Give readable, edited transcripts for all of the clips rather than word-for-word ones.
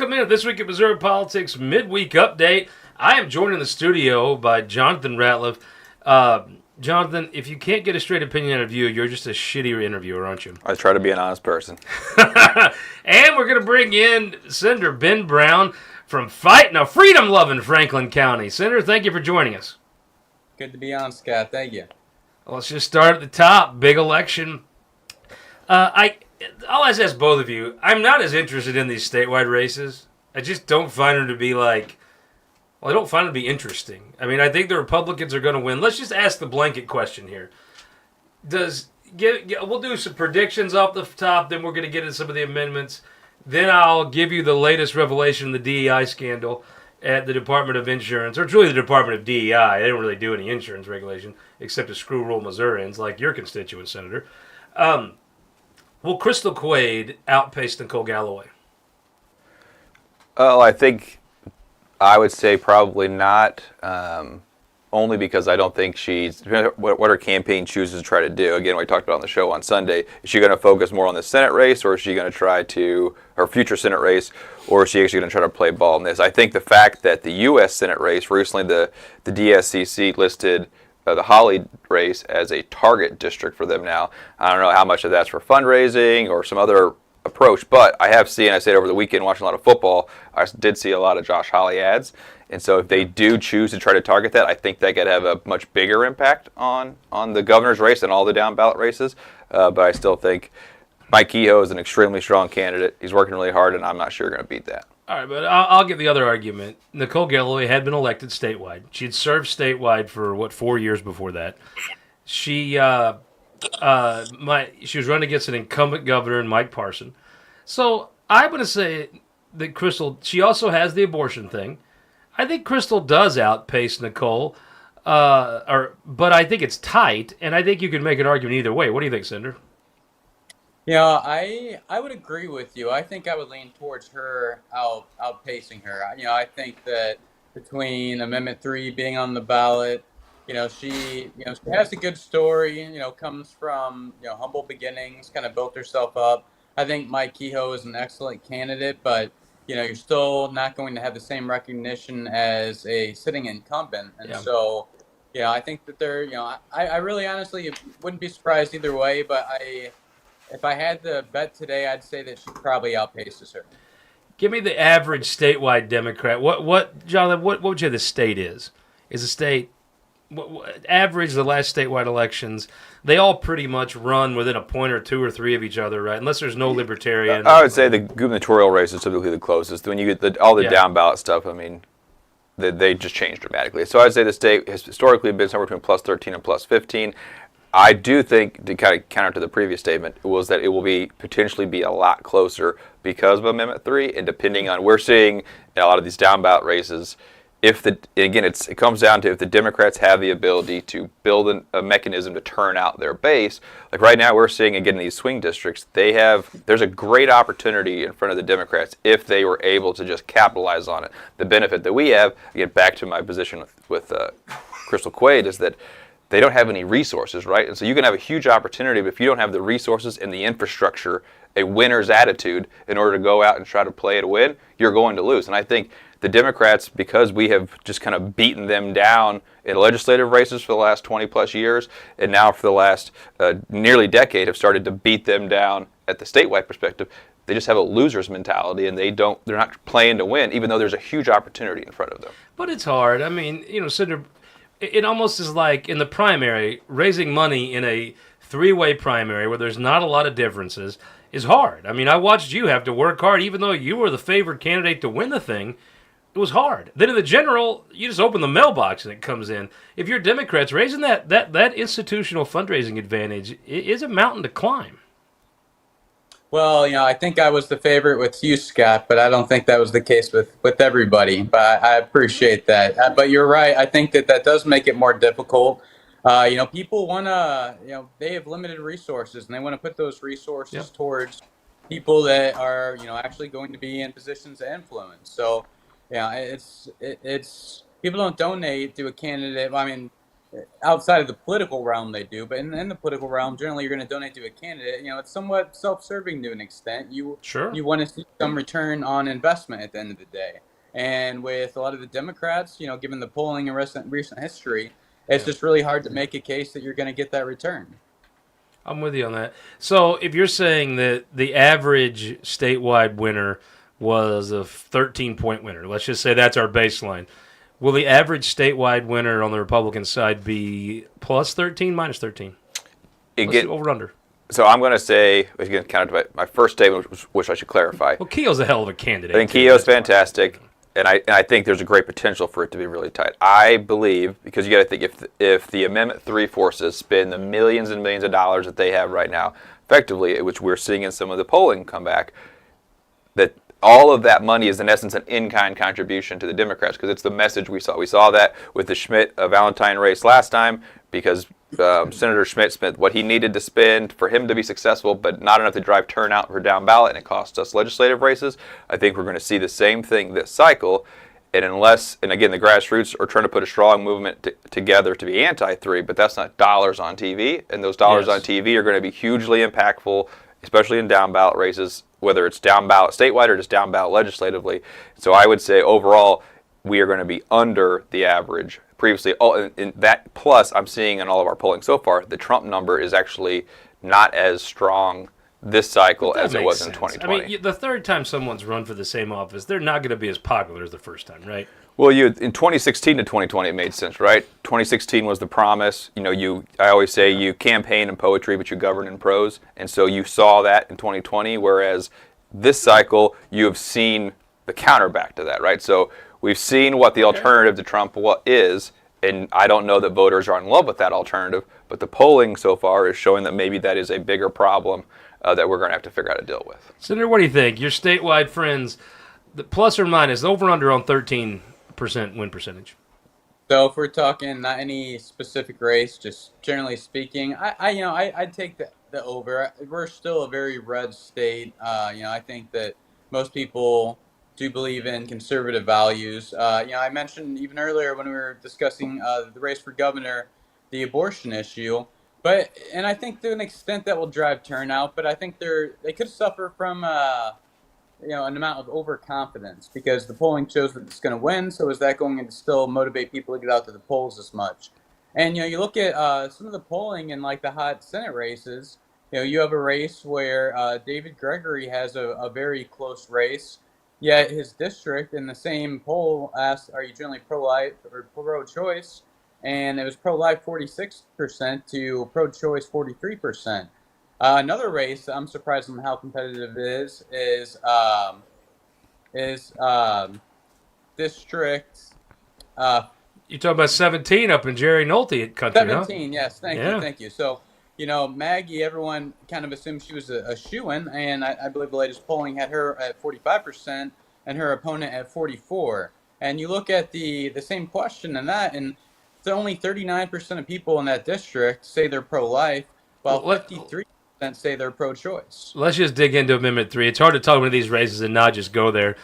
welcome in This Week in Missouri Politics Midweek Update. I am joined in the studio by Jonathan Ratliff. Jonathan, if you can't get a straight opinion out of you, you're just a shitty interviewer, aren't you? I try to be an honest person. And we're going to bring in Senator Ben Brown from freedom-loving Franklin County. Senator, thank you for joining us. Good to be on, Scott. Thank you. Well, let's just start at the top. Big election. I'll ask both of you. I'm not as interested in these statewide races. I just don't find them to be I don't find them to be interesting. I mean, I think the Republicans are going to win. Let's just ask the blanket question here. We'll do some predictions off the top, then we're going to get into some of the amendments. Then I'll give you the latest revelation of the DEI scandal at the Department of Insurance, or it's really the Department of DEI. They don't really do any insurance regulation except to screw rule Missourians like your constituent, Senator. Will Crystal Quaid outpace Nicole Galloway? Well, I think I would say probably not, only because I don't think what her campaign chooses to try to do. Again, we talked about on the show on Sunday, is she going to focus more on the Senate race, or is she going to her future Senate race, or is she actually going to try to play ball in this? I think the fact that the U.S. Senate race, recently the DSCC listed the Holly race as a target district for them now. I don't know how much of that's for fundraising or some other approach, but I have seen, I said over the weekend watching a lot of football, I did see a lot of Josh Holly ads. And so if they do choose to try to target that, I think that could have a much bigger impact on the governor's race and all the down ballot races. But I still think Mike Kehoe is an extremely strong candidate. He's working really hard, and I'm not sure going to beat that. All right, but I'll give the other argument. Nicole Galloway had been elected statewide. She'd served statewide for, 4 years before that. She was running against an incumbent governor in Mike Parson. So I'm going to say that Crystal, she also has the abortion thing. I think Crystal does outpace Nicole, but I think it's tight, and I think you can make an argument either way. What do you think, Senator? Yeah, I would agree with you. I think I would lean towards her outpacing her. I think that between Amendment 3 being on the ballot, she has a good story, comes from, humble beginnings, kind of built herself up. I think Mike Kehoe is an excellent candidate, but, you're still not going to have the same recognition as a sitting incumbent. And so, I think that they're, I really honestly wouldn't be surprised either way, but if I had to bet today, I'd say that she probably outpaces her. Give me the average statewide Democrat. Jonathan, what would you say the state is? Is the state average the last statewide elections? They all pretty much run within a point or two or three of each other, right? Unless there's no libertarian. I would say the gubernatorial race is typically the closest. When you get all the down ballot stuff, I mean, they just change dramatically. So I'd say the state has historically been somewhere between plus 13 and plus 15. I do think, to kind of counter to the previous statement, was that it will potentially be a lot closer because of Amendment 3, and depending on, we're seeing in a lot of these down ballot races, it comes down to if the Democrats have the ability to build a mechanism to turn out their base. Like right now, we're seeing, again, in these swing districts, there's a great opportunity in front of the Democrats if they were able to just capitalize on it. The benefit that we have, again, back to my position with Crystal Quaid, is that they don't have any resources, right? And so you can have a huge opportunity, but if you don't have the resources and the infrastructure, a winner's attitude in order to go out and try to play to win, you're going to lose. And I think the Democrats, because we have just kind of beaten them down in legislative races for the last 20 plus years, and now for the last nearly decade have started to beat them down at the statewide perspective, they just have a loser's mentality, and they're not playing to win, even though there's a huge opportunity in front of them. But it's hard. I mean, Senator, it almost is like in the primary, raising money in a three-way primary where there's not a lot of differences is hard. I mean, I watched you have to work hard, even though you were the favored candidate to win the thing. It was hard. Then in the general, you just open the mailbox and it comes in. If you're Democrats, raising that institutional fundraising advantage is a mountain to climb. Well, I think I was the favorite with you, Scott, but I don't think that was the case with everybody. But I appreciate that. But you're right. I think that does make it more difficult. People want to, they have limited resources, and they want to put those resources towards people that are, actually going to be in positions of influence. So, it's people don't donate to a candidate. I mean, outside of the political realm they do, but in the political realm, generally you're going to donate to a candidate. It's somewhat self-serving to an extent. Sure. You want to see some return on investment at the end of the day. And with a lot of the Democrats, given the polling and recent history, it's just really hard to make a case that you're going to get that return. I'm with you on that. So if you're saying that the average statewide winner was a 13-point winner, let's just say that's our baseline. Will the average statewide winner on the Republican side be plus 13, minus 13? Over under. So I'm going to say, again, counter to my first statement, which I should clarify. Well, Keogh's a hell of a candidate. I think Keogh's fantastic, and I think there's a great potential for it to be really tight. I believe, because you got to think, if the Amendment 3 forces spend the millions and millions of dollars that they have right now, effectively, which we're seeing in some of the polling come back, that all of that money is in essence an in-kind contribution to the Democrats, because it's the message we saw. We saw that with the Schmidt-Valentine race last time, because Senator Schmidt spent what he needed to spend for him to be successful, but not enough to drive turnout for down ballot, and it cost us legislative races. I think we're going to see the same thing this cycle, and again, the grassroots are trying to put a strong movement together to be anti-3, but that's not dollars on TV, and those dollars on TV are going to be hugely impactful, especially in down ballot races, whether it's down ballot statewide or just down ballot legislatively. So I would say overall, we are going to be under the average. Previously, in that plus, I'm seeing in all of our polling so far, the Trump number is actually not as strong this cycle as it was in 2020. I mean, the third time someone's run for the same office, they're not going to be as popular as the first time, right? Well, in 2016 to 2020, it made sense, right? 2016 was the promise. I always say you campaign in poetry, but you govern in prose. And so you saw that in 2020, whereas this cycle, you have seen the counterback to that, right? So we've seen what the alternative to Trump is, and I don't know that voters are in love with that alternative, but the polling so far is showing that maybe that is a bigger problem that we're going to have to figure out how to deal with. Senator, what do you think? Your statewide friends, the plus or minus, over under on 13% win percentage? So if we're talking not any specific race, just generally speaking, I'd take the over. We're still a very red state. I think that most people do believe in conservative values. I mentioned even earlier when we were discussing the race for governor, the abortion issue. And I think to an extent that will drive turnout, but I think they could suffer from an amount of overconfidence, because the polling shows that it's going to win. So is that going to still motivate people to get out to the polls as much? And you look at some of the polling in like the hot Senate races. You have a race where David Gregory has a very close race. Yet his district in the same poll asked, "Are you generally pro-life or pro-choice?" And it was pro-life 46% to pro-choice 43%. Another race I'm surprised on how competitive it is district. You talking about 17 up in Jerry Nolte country, 17, huh? yes. Thank you. So, Maggie, everyone kind of assumed she was a shoo-in, and I believe the latest polling had her at 45% and her opponent at 44%. And you look at the same question in that, and only 39% of people in that district say they're pro-life, while 53% say they're pro-choice. Let's just dig into Amendment 3. It's hard to talk about these races and not just go there.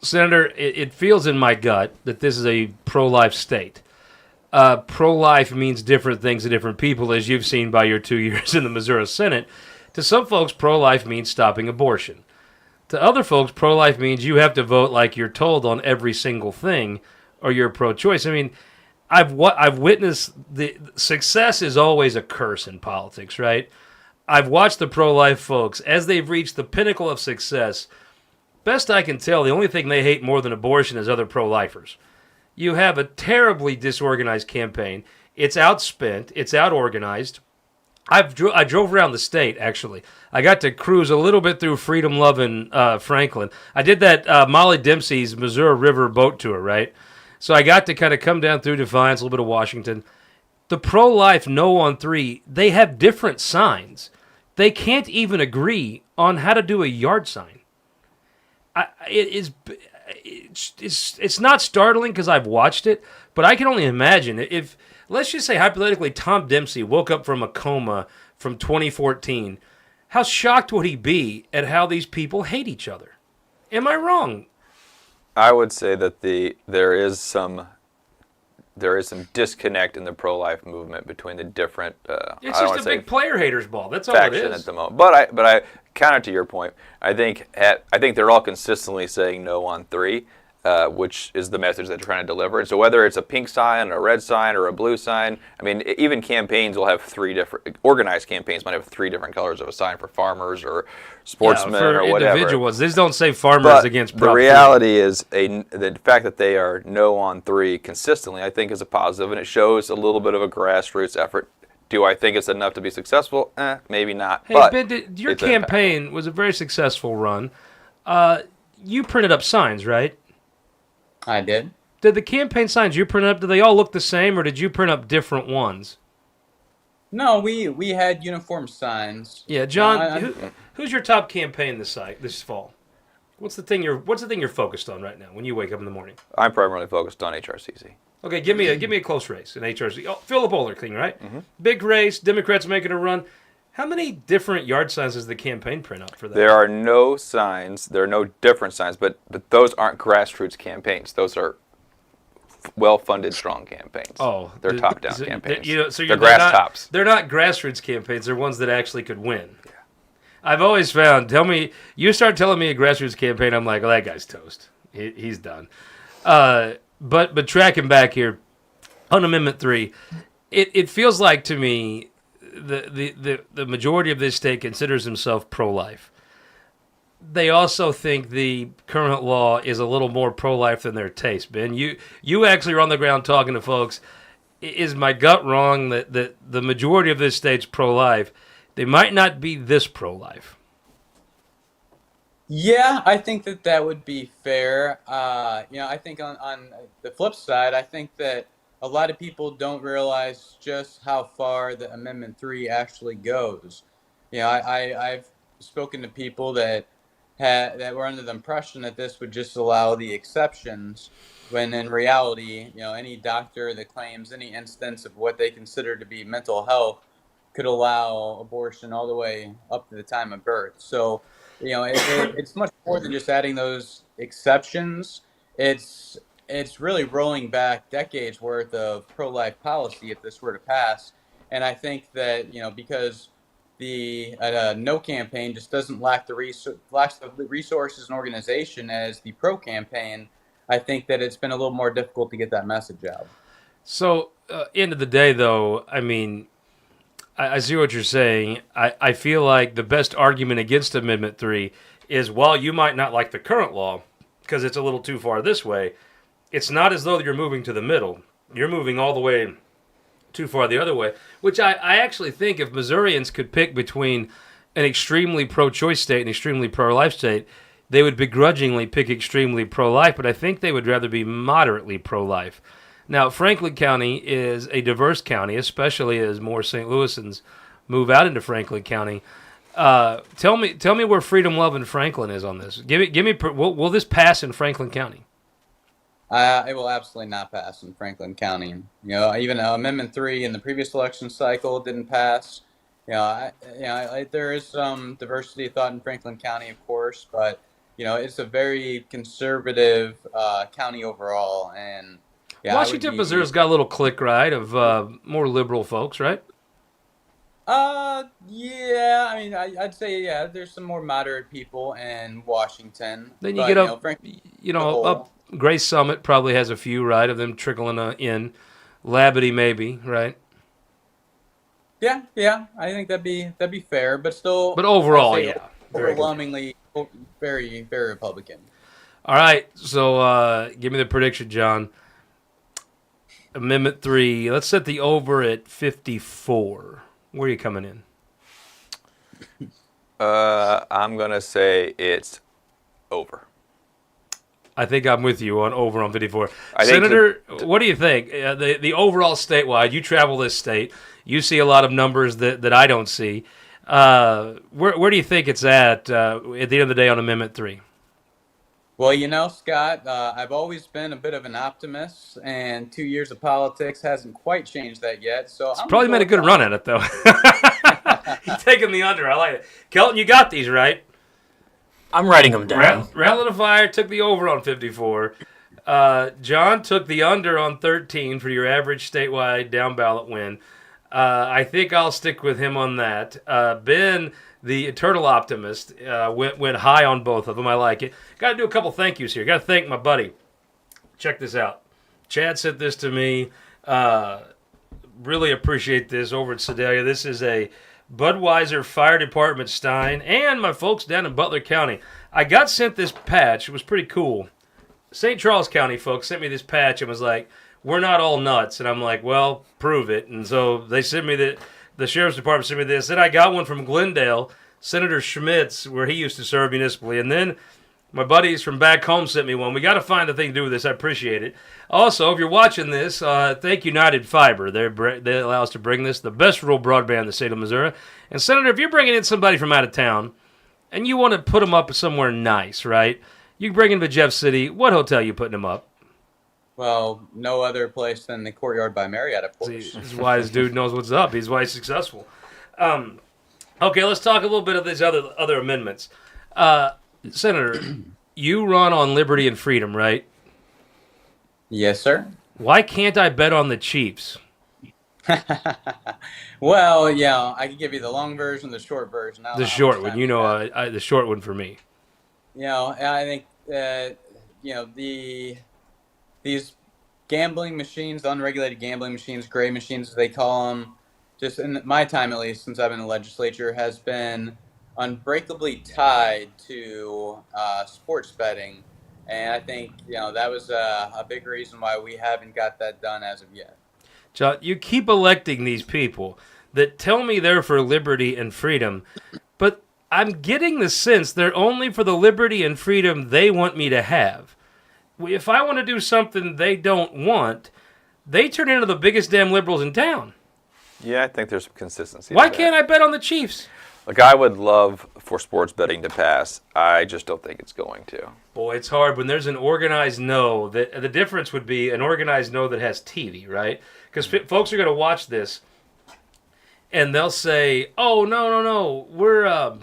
Senator, it feels in my gut that this is a pro-life state. Pro-life means different things to different people, as you've seen by your 2 years in the Missouri Senate. To some folks, pro-life means stopping abortion. To other folks, pro-life means you have to vote like you're told on every single thing, or you're pro-choice. I mean, I've witnessed the success is always a curse in politics, right? I've watched the pro-life folks as they've reached the pinnacle of success. Best I can tell, the only thing they hate more than abortion is other pro-lifers. You have a terribly disorganized campaign. It's outspent. It's outorganized. I drove around the state, actually. I got to cruise a little bit through Freedom Loving Franklin. I did that Molly Dempsey's Missouri River boat tour, right? So I got to kind of come down through Defiance, a little bit of Washington. The pro-life No on 3, they have different signs. They can't even agree on how to do a yard sign. It's not startling because I've watched it, but I can only imagine if, let's just say hypothetically, Tom Dempsey woke up from a coma from 2014, how shocked would he be at how these people hate each other? Am I wrong? I would say that there is some there is some disconnect in the pro-life movement between the different. It's just a big player haters ball. That's all it faction is. at the moment. But I counter to your point. I think they're all consistently saying no on 3, which is the message that they're trying to deliver. And so whether it's a pink sign, a red sign, or a blue sign, I mean, even campaigns will have 3 different. Organized campaigns might have 3 different colors of a sign for farmers or sportsmen or whatever. Individuals. These don't say farmers against Prop the reality is the fact that they are no on 3 consistently, I think, is a positive, and it shows a little bit of a grassroots effort. Do I think it's enough to be successful? Maybe not. Hey, but Ben, your campaign was a very successful run. You printed up signs, right? I did. Did the campaign signs you printed up, do they all look the same, or did you print up different ones? No, we had uniform signs. Yeah, John, who's your top campaign this fall? What's the thing you're focused on right now when you wake up in the morning? I'm primarily focused on HRCC. Okay, give me a close race in HRC. Oh, Philip Oler thing, right? Mm-hmm. Big race, Democrats making a run. How many different yard signs does the campaign print up for that? There are no signs. There are no different signs, but those aren't grassroots campaigns. Those are well-funded, strong campaigns. Oh, they're top-down campaigns. They're grass tops. They're not grassroots campaigns. They're ones that actually could win. Yeah. I've always found. You start telling me a grassroots campaign, I'm like, oh, that guy's toast. He's done. But tracking back here on Amendment 3, it feels like to me the majority of this state considers himself pro-life. They also think the current law is a little more pro-life than their taste. Ben, you actually are on the ground talking to folks. Is my gut wrong that the majority of this state's pro-life? They might not be this pro-life. Yeah, I think that would be fair. I think on the flip side, I think that a lot of people don't realize just how far the Amendment 3 actually goes. I've spoken to people that were under the impression that this would just allow the exceptions, when in reality, any doctor that claims any instance of what they consider to be mental health could allow abortion all the way up to the time of birth. So, it's much more than just adding those exceptions. It's really rolling back decades worth of pro-life policy if this were to pass. And I think that, because the no campaign just doesn't lack the resources and organization as the pro campaign, I think that it's been a little more difficult to get that message out. So, end of the day, though, I mean, I see what you're saying. I feel like the best argument against Amendment 3 is, while you might not like the current law because it's a little too far this way, it's not as though you're moving to the middle. You're moving all the way too far the other way, which I actually think if Missourians could pick between an extremely pro-choice state and an extremely pro-life state, they would begrudgingly pick extremely pro-life, but I think they would rather be moderately pro-life. Now, Franklin County is a diverse county, especially as more St. Louisans move out into Franklin County. Tell me where freedom, love, and Franklin is on this. Will this pass in Franklin County? It will absolutely not pass in Franklin County. Even Amendment 3 in the previous election cycle didn't pass. There is some diversity of thought in Franklin County, of course, but it's a very conservative county overall. And Washington, Missouri's got a little clique, right, of more liberal folks, right? Yeah. I mean, I'd say there's some more moderate people in Washington. Then you get up, up. Grace Summit probably has a few, right, of them trickling in. Labadie maybe, right? Yeah. I think that'd be fair, but still. But overall, overwhelmingly, very, very Republican. All right, so give me the prediction, John. Amendment 3. Let's set the over at 54. Where are you coming in? I'm gonna say it's over. I think I'm with you on over on 54. Senator, what do you think? The overall statewide, you travel this state. You see a lot of numbers that I don't see. Where do you think it's at the end of the day on Amendment 3? Well, Scott, I've always been a bit of an optimist, and 2 years of politics hasn't quite changed that yet. So it's probably made a good run at it, though. You're taking the under. I like it. Kelton, you got these, right? I'm writing them down. Rattle the fire, took the over on 54. John took the under on 13 for your average statewide down ballot win. I think I'll stick with him on that. Ben, the eternal optimist, went high on both of them. I like it. Got to do a couple thank yous here. Got to thank my buddy. Check this out. Chad sent this to me. Really appreciate this over at Sedalia. This is a Budweiser Fire Department Stein and my folks down in Butler County. I got sent this patch. It was pretty cool. St. Charles County folks sent me this patch and was like, we're not all nuts. And I'm like, well, prove it. And so they sent me the Sheriff's Department sent me this. Then I got one from Glendale, Senator Schmitz, where he used to serve municipally. And then my buddies from back home sent me one. We got to find a thing to do with this. I appreciate it. Also, if you're watching this, thank United Fiber. They allow us to bring this, the best rural broadband in the state of Missouri. And, Senator, if you're bringing in somebody from out of town and you want to put them up somewhere nice, right? You bring them to Jeff City. What hotel you putting them up? Well, no other place than the Courtyard by Marriott, of course. See, this is why this dude knows what's up. He's why he's successful. Okay, let's talk a little bit of these other amendments. Senator, you run on liberty and freedom, right? Yes, sir. Why can't I bet on the Chiefs? Well, yeah, I can give you the long version, the short version. The short one, the short one for me. I think that these gambling machines, unregulated gambling machines, gray machines, as they call them, just in my time at least, since I've been in the legislature, has been unbreakably tied to sports betting, and I think that was a big reason why we haven't got that done as of yet. John, you keep electing these people that tell me they're for liberty and freedom, but I'm getting the sense they're only for the liberty and freedom they want me to have. If I want to do something they don't want, they turn into the biggest damn liberals in town. Yeah, I think there's some consistency. Why can't I bet on the Chiefs? Look, I would love for sports betting to pass. I just don't think it's going to. Boy, it's hard when there's an organized no. That the difference would be an organized no that has TV, right? Because folks are going to watch this, and they'll say, "Oh no, we're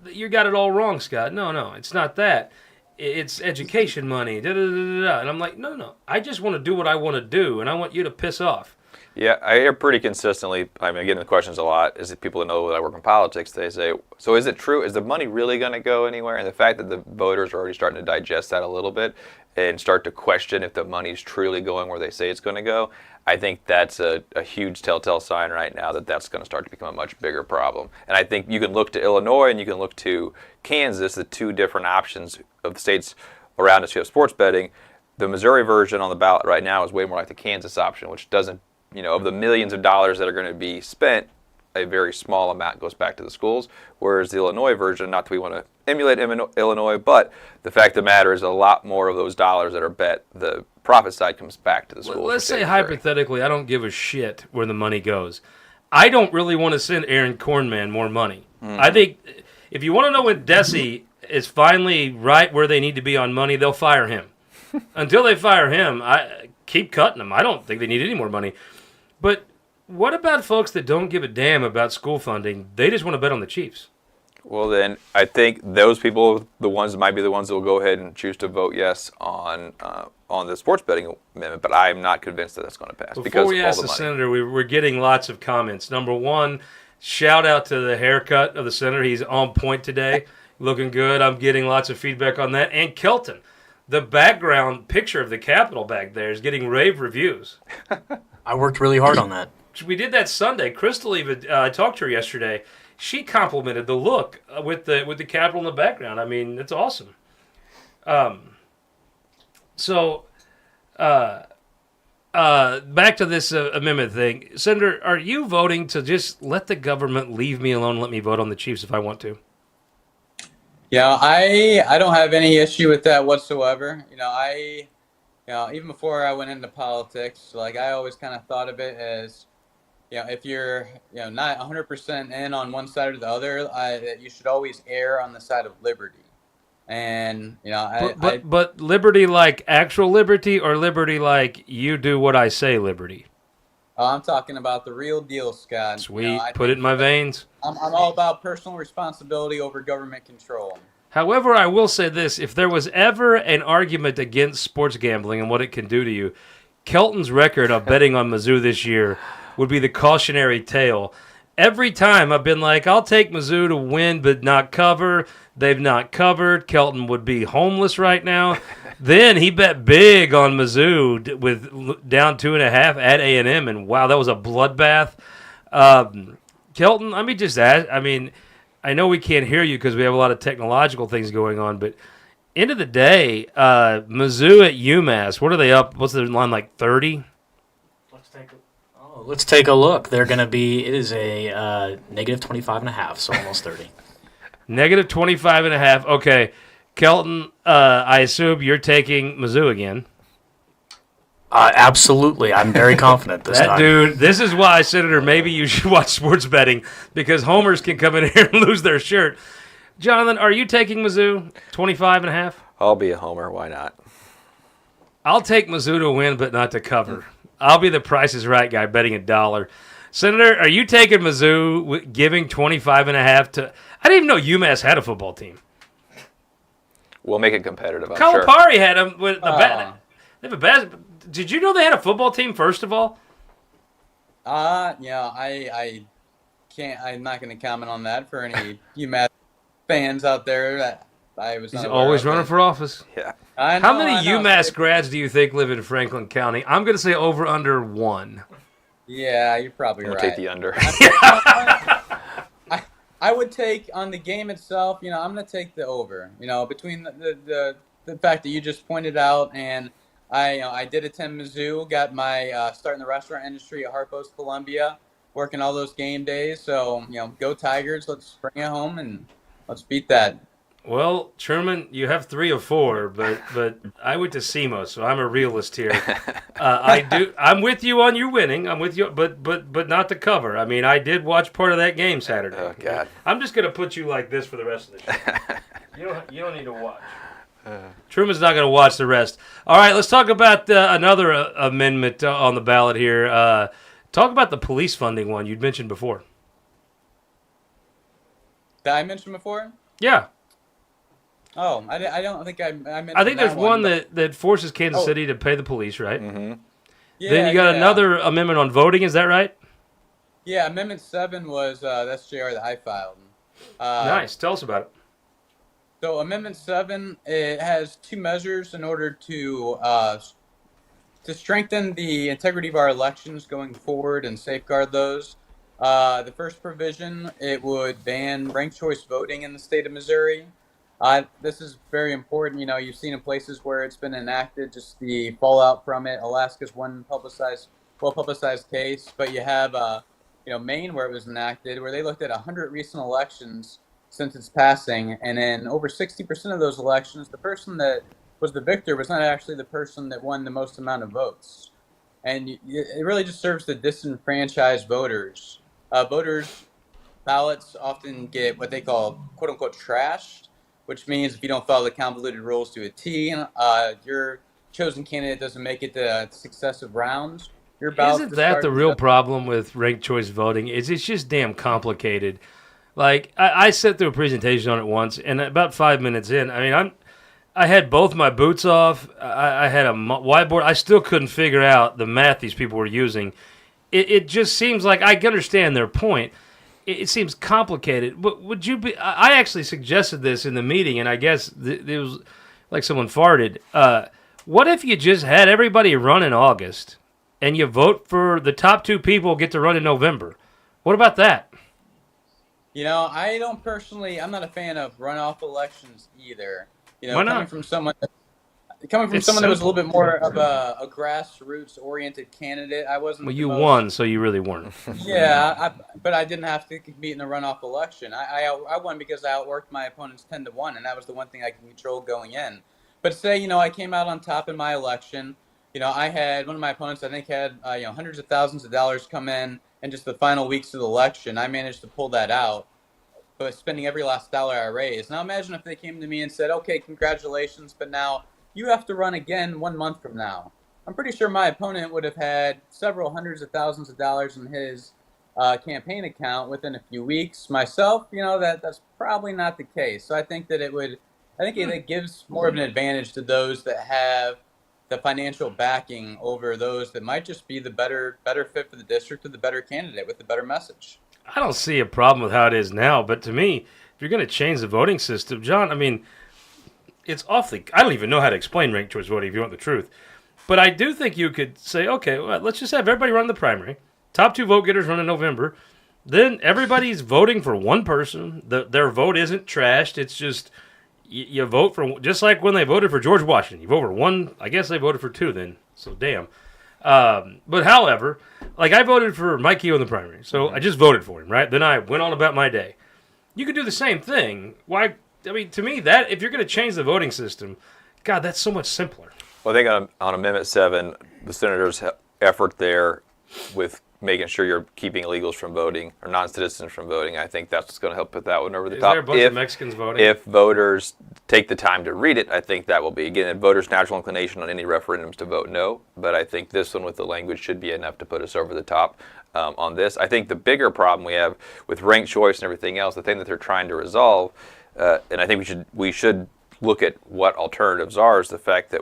you got it all wrong, Scott. No, it's not that. It's education money." Da, da, da, da, da. And I'm like, no. I just want to do what I want to do, and I want you to piss off. Yeah, I hear pretty consistently, I get the questions a lot, is it people that know that I work in politics, they say, so is it true, is the money really going to go anywhere? And the fact that the voters are already starting to digest that a little bit and start to question if the money's truly going where they say it's going to go, I think that's a huge telltale sign right now that that's going to start to become a much bigger problem. And I think you can look to Illinois and you can look to Kansas, the two different options of the states around us who have sports betting. The Missouri version on the ballot right now is way more like the Kansas option, which doesn't, of the millions of dollars that are going to be spent, a very small amount goes back to the schools, whereas the Illinois version, not that we want to emulate Illinois, but the fact of the matter is a lot more of those dollars that are bet, the profit side comes back to the schools. Let's say hypothetically, I don't give a shit where the money goes. I don't really want to send Aaron Cornman more money. Mm-hmm. I think if you want to know when Desi is finally right where they need to be on money, they'll fire him. Until they fire him, I keep cutting them. I don't think they need any more money. But what about folks that don't give a damn about school funding? They just want to bet on the Chiefs. Well, then I think those people, the ones might be the ones that will go ahead and choose to vote yes on the sports betting amendment. But I am not convinced that that's going to pass. Before we ask the senator, we're getting lots of comments. Number one, shout out to the haircut of the senator. He's on point today, looking good. I'm getting lots of feedback on that. And Kelton, the background picture of the Capitol back there is getting rave reviews. I worked really hard on that. We did that Sunday. Crystal even, I talked to her yesterday. She complimented the look with the Capitol in the background. I mean, it's awesome. So, back to this amendment thing. Senator, are you voting to just let the government leave me alone and let me vote on the Chiefs if I want to? Yeah, I don't have any issue with that whatsoever. Even before I went into politics, I always kind of thought of it as, if you're, not 100% in on one side or the other, you should always err on the side of liberty. And, But liberty like actual liberty or liberty like you do what I say liberty? I'm talking about the real deal, Scott. Sweet. Put it in my veins. I'm all about personal responsibility over government control. However, I will say this: if there was ever an argument against sports gambling and what it can do to you, Kelton's record of betting on Mizzou this year would be the cautionary tale. Every time I've been like, I'll take Mizzou to win but not cover. They've not covered. Kelton would be homeless right now. Then he bet big on Mizzou with down 2.5 at A&M, and wow, that was a bloodbath. Kelton, let me just ask. I mean, I know we can't hear you because we have a lot of technological things going on, but end of the day, Mizzou at UMass, what are they up? What's their line, like 30? Let's take a look. They're going to be, it is a negative 25.5, so almost 30. Negative 25.5. Okay. Kelton, I assume you're taking Mizzou again. Absolutely. I'm very confident this time. Dude, this is why, Senator, maybe you should watch sports betting because homers can come in here and lose their shirt. Jonathan, are you taking Mizzou 25.5? I'll be a homer. Why not? I'll take Mizzou to win, but not to cover. I'll be the Price is Right guy betting $1. Senator, are you taking Mizzou giving 25.5 to? I didn't even know UMass had a football team. We'll make it competitive, I'm sure. Calipari had them with the They have a Did you know they had a football team, first of all? Yeah, I can't. I'm not going to comment on that for any UMass fans out there. That I was. He's always running for office. Yeah. How many UMass grads do you think live in Franklin County? I'm going to say over under 1. Yeah, you're probably We'll right. take the under. I would take on the game itself. I'm going to take the over. Between the fact that you just pointed out, and I did attend Mizzou, got my start in the restaurant industry at Harpo's Columbia, working all those game days. So go Tigers! Let's bring it home and let's beat that. Well, Truman, you have 3 of 4, but I went to SEMO, so I'm a realist here. I'm with you on your winning. I'm with you, but not to cover. I mean, I did watch part of that game Saturday. Oh God! I'm just gonna put you like this for the rest of the show. You don't need to watch. Truman's not gonna watch the rest. All right, let's talk about another amendment on the ballot here. Talk about the police funding one you'd mentioned before. Did I mention before? Yeah. Oh, I don't think I mentioned. I think there's one but... that forces Kansas City to pay the police, right? Mm-hmm. Yeah, then you got another amendment on voting. Is that right? Yeah, Amendment 7 was that's JR that I filed. Nice. Tell us about it. So Amendment 7, it has 2 measures in order to strengthen the integrity of our elections going forward and safeguard those. The first provision, it would ban ranked choice voting in the state of Missouri. This is very important. You've seen in places where it's been enacted, just the fallout from it. Alaska's one well-publicized case, but you have, Maine where it was enacted, where they looked at 100 recent elections since its passing, and in over 60% of those elections, the person that was the victor was not actually the person that won the most amount of votes. And it really just serves to disenfranchise voters. Voters' ballots often get what they call quote-unquote trashed, which means if you don't follow the convoluted rules to a T, your chosen candidate doesn't make it to successive rounds. Your ballot Isn't that the real problem with ranked choice voting? It's just damn complicated. Like, I sat through a presentation on it once, and about 5 minutes in, I had both my boots off. I had a whiteboard. I still couldn't figure out the math these people were using. It just seems like I can understand their point. It seems complicated. But would you be? I actually suggested this in the meeting, and I guess it was like someone farted. What if you just had everybody run in August, and you vote for the top 2 people get to run in November? What about that? I don't personally. I'm not a fan of runoff elections either. Why not? Coming from someone that was a little bit more of a grassroots-oriented candidate, I wasn't. Well, you won, so you really weren't. Yeah, but I didn't have to compete in the runoff election. I won because I outworked my opponents 10-1, and that was the one thing I could control going in. But say, I came out on top in my election. I had one of my opponents, I think, had hundreds of thousands of dollars come in just the final weeks of the election. I managed to pull that out, but spending every last dollar I raised. Now imagine if they came to me and said, okay, congratulations, but now you have to run again 1 month from now. I'm pretty sure my opponent would have had several hundreds of thousands of dollars in his campaign account within a few weeks. Myself, that's probably not the case. So I think that it gives more of an advantage to those that have the financial backing over those that might just be the better fit for the district or the better candidate with the better message. I don't see a problem with how it is now, but to me, if you're going to change the voting system, John, I mean, it's awfully. I don't even know how to explain ranked choice voting if you want the truth. But I do think you could say, okay, well, let's just have everybody run the primary. Top 2 vote getters run in November. Then everybody's voting for one person. Their vote isn't trashed. It's just you vote for, just like when they voted for George Washington. You vote for one. I guess they voted for 2 then. So damn. But however, like I voted for Mike Keogh in the primary. So I just voted for him, right? Then I went on about my day. You could do the same thing. Why? I mean, to me, that if you're going to change the voting system, God, that's so much simpler. Well, I think on Amendment 7, the senators' effort there with making sure you're keeping illegals from voting or non-citizens from voting, I think that's what's going to help put that one over the top. Is there a bunch of Mexicans voting? If voters take the time to read it, I think that will be, again, a voters' natural inclination on any referendums to vote no. But I think this one with the language should be enough to put us over the top on this. I think the bigger problem we have with ranked choice and everything else, the thing that they're trying to resolve, and I think we should look at what alternatives are, is the fact that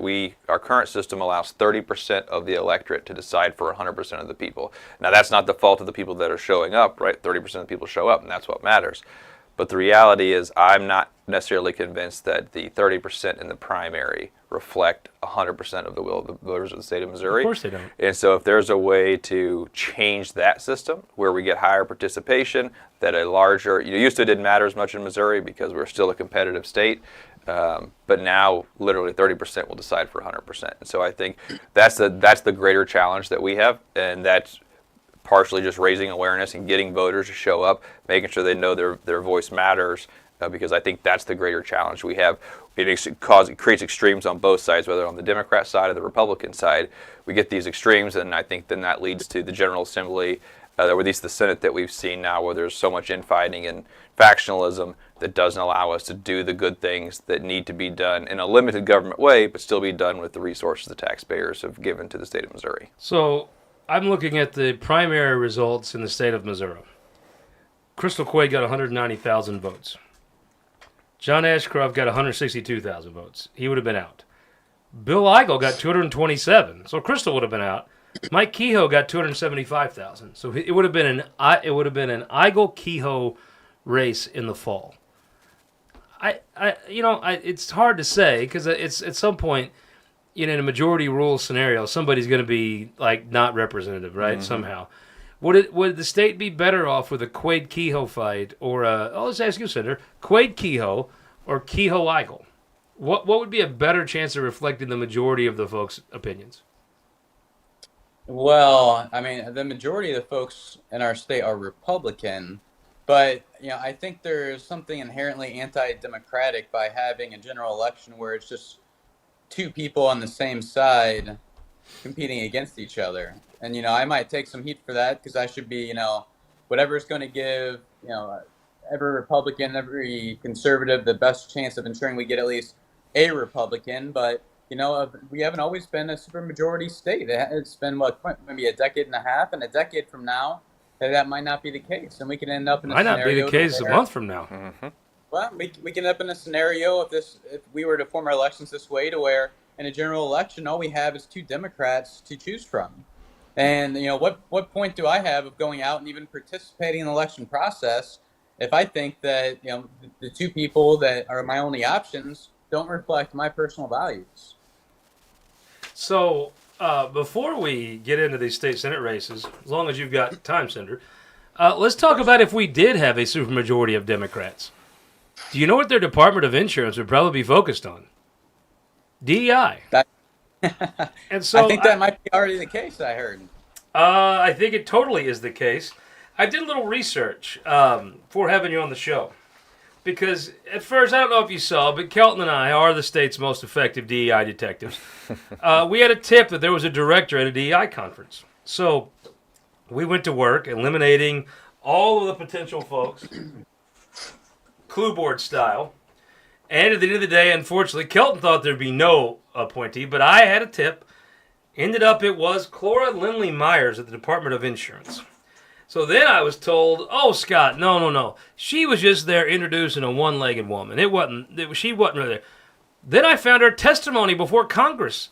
our current system allows 30% of the electorate to decide for 100% of the people. Now, that's not the fault of the people that are showing up, right? 30% of the people show up, and that's what matters. But the reality is I'm not necessarily convinced that the 30% in the primary reflect 100% of the will of the voters of the state of Missouri. Of course they don't. And so if there's a way to change that system where we get higher participation, that a larger, used to it didn't matter as much in Missouri because we're still a competitive state, but now literally 30% will decide for 100%. And so I think that's the greater challenge that we have, and that's partially just raising awareness and getting voters to show up, making sure they know their voice matters, because I think that's the greater challenge we have. It creates extremes on both sides, whether on the Democrat side or the Republican side. We get these extremes, and I think then that leads to the General Assembly, or at least the Senate that we've seen now, where there's so much infighting and factionalism that doesn't allow us to do the good things that need to be done in a limited government way, but still be done with the resources the taxpayers have given to the state of Missouri. So I'm looking at the primary results in the state of Missouri. Crystal Quaid got 190,000 votes. John Ashcroft got 162,000 votes. He would have been out. Bill Eigel got 227, so Crystal would have been out. Mike Kehoe got 275,000, so it would have been an Eigel-Kehoe race in the fall. It's hard to say because it's at some point, in a majority rule scenario, somebody's going to be like not representative, right? Mm-hmm. Somehow. Would the state be better off with a Quaid-Kehoe fight or let's ask you, Senator, Quaid-Kehoe or Kehoe-Eigel? What would be a better chance of reflecting the majority of the folks' opinions? Well, I mean, the majority of the folks in our state are Republican, but I think there's something inherently anti-democratic by having a general election where it's just two people on the same side competing against each other. And, I might take some heat for that because I should be, whatever's going to give, every Republican, every conservative the best chance of ensuring we get at least a Republican. But, we haven't always been a supermajority state. It's been, maybe a decade and a half, and a decade from now, that might not be the case. And we can end up in a scenario. Might not be the case a month from now. Mm-hmm. Well, we can end up in a scenario if we were to form our elections this way to where in a general election, all we have is two Democrats to choose from. And, what point do I have of going out and even participating in the election process if I think that, the two people that are my only options don't reflect my personal values? So, before we get into these state Senate races, as long as you've got time, Senator, let's talk about if we did have a supermajority of Democrats. Do you know what their Department of Insurance would probably be focused on? DEI. And so I think that might be already the case, I heard. I think it totally is the case. I did a little research for having you on the show. Because at first, I don't know if you saw, but Kelton and I are the state's most effective DEI detectives. We had a tip that there was a director at a DEI conference. So we went to work eliminating all of the potential folks, clue board style. And at the end of the day, unfortunately, Kelton thought there'd be no appointee, but I had a tip. Ended up it was Clora Lindley Myers at the Department of Insurance. So then I was told, "Oh, Scott, no, no, no. She was just there introducing a one-legged woman. She wasn't really there." Then I found her testimony before Congress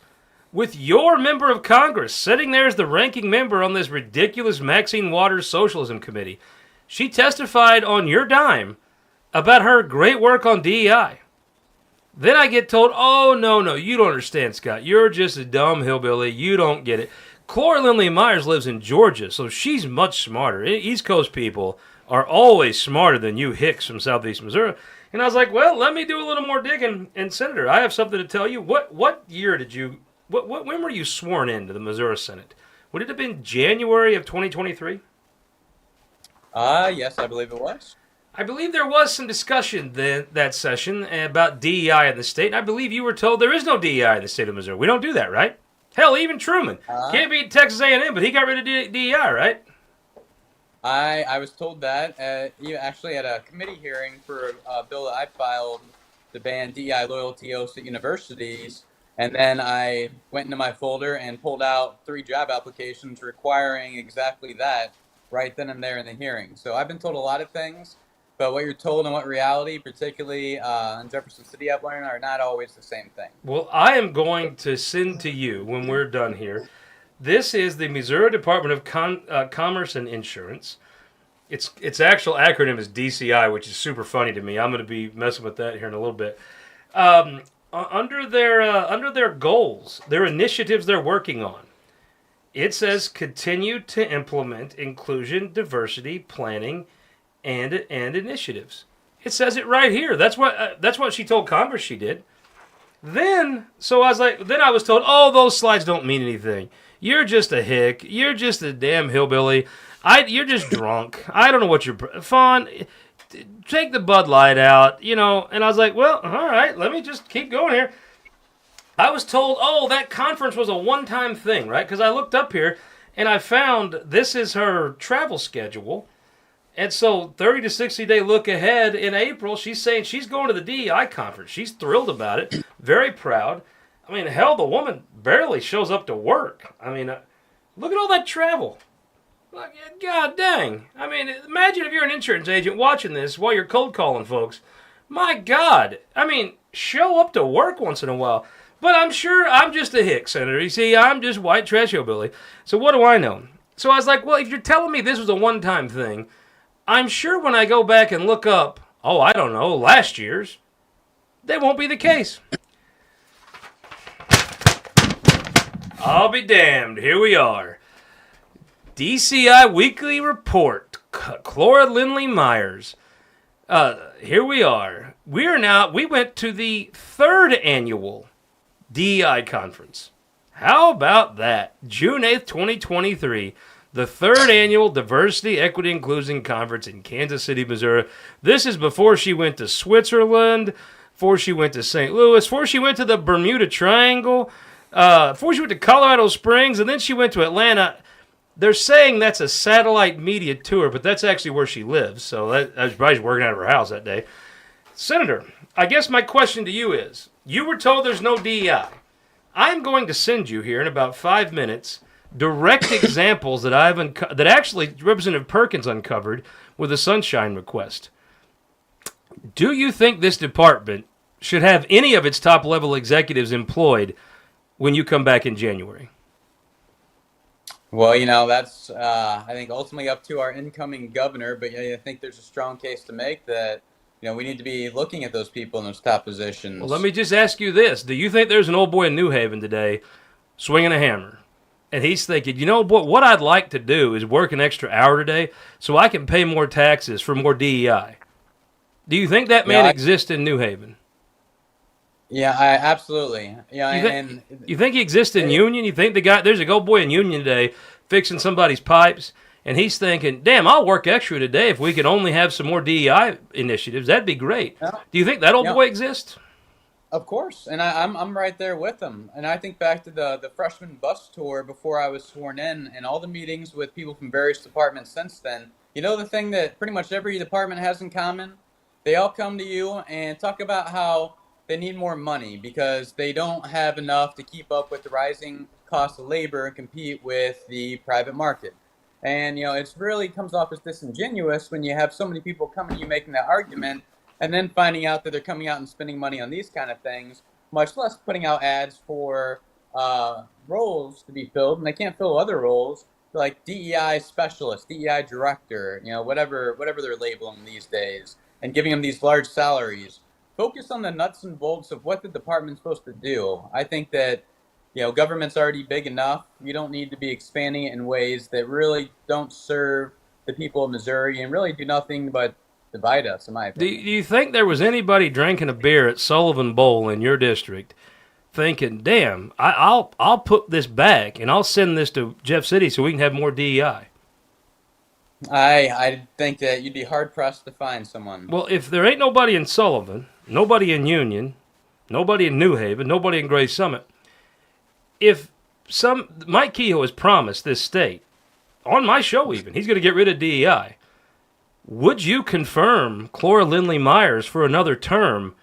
with your member of Congress sitting there as the ranking member on this ridiculous Maxine Waters Socialism Committee. She testified on your dime about her great work on DEI. Then I get told, "Oh, no, no, you don't understand, Scott. You're just a dumb hillbilly. You don't get it." Clora Lindley Myers lives in Georgia, so she's much smarter. East Coast people are always smarter than you hicks from Southeast Missouri. And I was like, well, let me do a little more digging. And Senator, I have something to tell you. What year did you, when were you sworn into the Missouri Senate? Would it have been January of 2023? Yes, I believe it was. I believe there was some discussion that session about DEI in the state. And I believe you were told there is no DEI in the state of Missouri. We don't do that, right? Hell, even Truman can't beat Texas A&M, but he got rid of DEI, right? I was told that actually at a committee hearing for a bill that I filed to ban DEI loyalty oaths at universities, and then I went into my folder and pulled out 3 job applications requiring exactly that right then and there in the hearing. So I've been told a lot of things, but what you're told and what reality, particularly in Jefferson City, I've learned are not always the same thing. Well, I am going to send to you when we're done here. This is the Missouri Department of Commerce and Insurance. Its actual acronym is DCI, which is super funny to me. I'm going to be messing with that here in a little bit. Under their goals, their initiatives they're working on, it says continue to implement inclusion, diversity, planning, and initiatives. It says it right here. That's what she told Congress she did. Then I was told, "Oh, those slides don't mean anything. You're just a hick. You're just a damn hillbilly. You're just drunk. I don't know what you're... Faughn, take the Bud Light out, And I was like, well, all right, let me just keep going here. I was told, oh, that conference was a one-time thing, right? Because I looked up here, and I found this is her travel schedule. And so 30 to 60-day look ahead in April, she's saying she's going to the DEI conference. She's thrilled about it, very proud. I mean, hell, the woman barely shows up to work. I mean, look at all that travel. Like, God dang. I mean, imagine if you're an insurance agent watching this while you're cold calling folks. My God. I mean, show up to work once in a while. But I'm sure I'm just a hick, Senator. You see, I'm just white trash hillbilly. So what do I know? So I was like, well, if you're telling me this was a one-time thing, I'm sure when I go back and look up, oh, I don't know, last year's, that won't be the case. I'll be damned. Here we are. DCI Weekly Report. Clora Lindley Myers. Here we are. We went to the 3rd annual DEI conference. How about that? June 8th, 2023. The 3rd annual Diversity, Equity, Inclusion Conference in Kansas City, Missouri. This is before she went to Switzerland, before she went to St. Louis, before she went to the Bermuda Triangle, before she went to Colorado Springs, and then she went to Atlanta. They're saying that's a satellite media tour, but that's actually where she lives. So I was probably working out of her house that day. Senator, I guess my question to you is, you were told there's no DEI. I'm going to send you here in about 5 minutes direct examples that that actually Representative Perkins uncovered with a sunshine request. Do you think this department should have any of its top-level executives employed when you come back in January? Well, that's, I think, ultimately up to our incoming governor, but I think there's a strong case to make that, we need to be looking at those people in those top positions. Well, let me just ask you this. Do you think there's an old boy in New Haven today swinging a hammer, and he's thinking, what I'd like to do is work an extra hour today so I can pay more taxes for more DEI? Do you think that man exists in New Haven? Yeah, absolutely. Yeah, you think he exists in Union? You think there's a old boy in Union today fixing somebody's pipes, and he's thinking, damn, I'll work extra today if we could only have some more DEI initiatives. That'd be great. Yeah. Do you think that old boy exists? Of course, and I'm right there with him. And I think back to the freshman bus tour before I was sworn in, and all the meetings with people from various departments since then. The thing that pretty much every department has in common? They all come to you and talk about how they need more money because they don't have enough to keep up with the rising cost of labor and compete with the private market. And it's really comes off as disingenuous when you have so many people coming to you making that argument, and then finding out that they're coming out and spending money on these kind of things, much less putting out ads for roles to be filled, and they can't fill other roles like DEI specialist, DEI director, whatever they're labeling these days, and giving them these large salaries. Focus on the nuts and bolts of what the department's supposed to do. I think that government's already big enough. You don't need to be expanding it in ways that really don't serve the people of Missouri and really do nothing but divide us, in my Do opinion. you think there was anybody drinking a beer at Sullivan Bowl in your district thinking, damn, I'll put this back and I'll send this to Jeff City so we can have more DEI? I think that you'd be hard pressed to find someone. Well, if there ain't nobody in Sullivan, nobody in Union, nobody in New Haven, nobody in Gray Summit, if Mike Kehoe has promised this state, on my show even, he's going to get rid of DEI, would you confirm Clora Lindley Myers for another term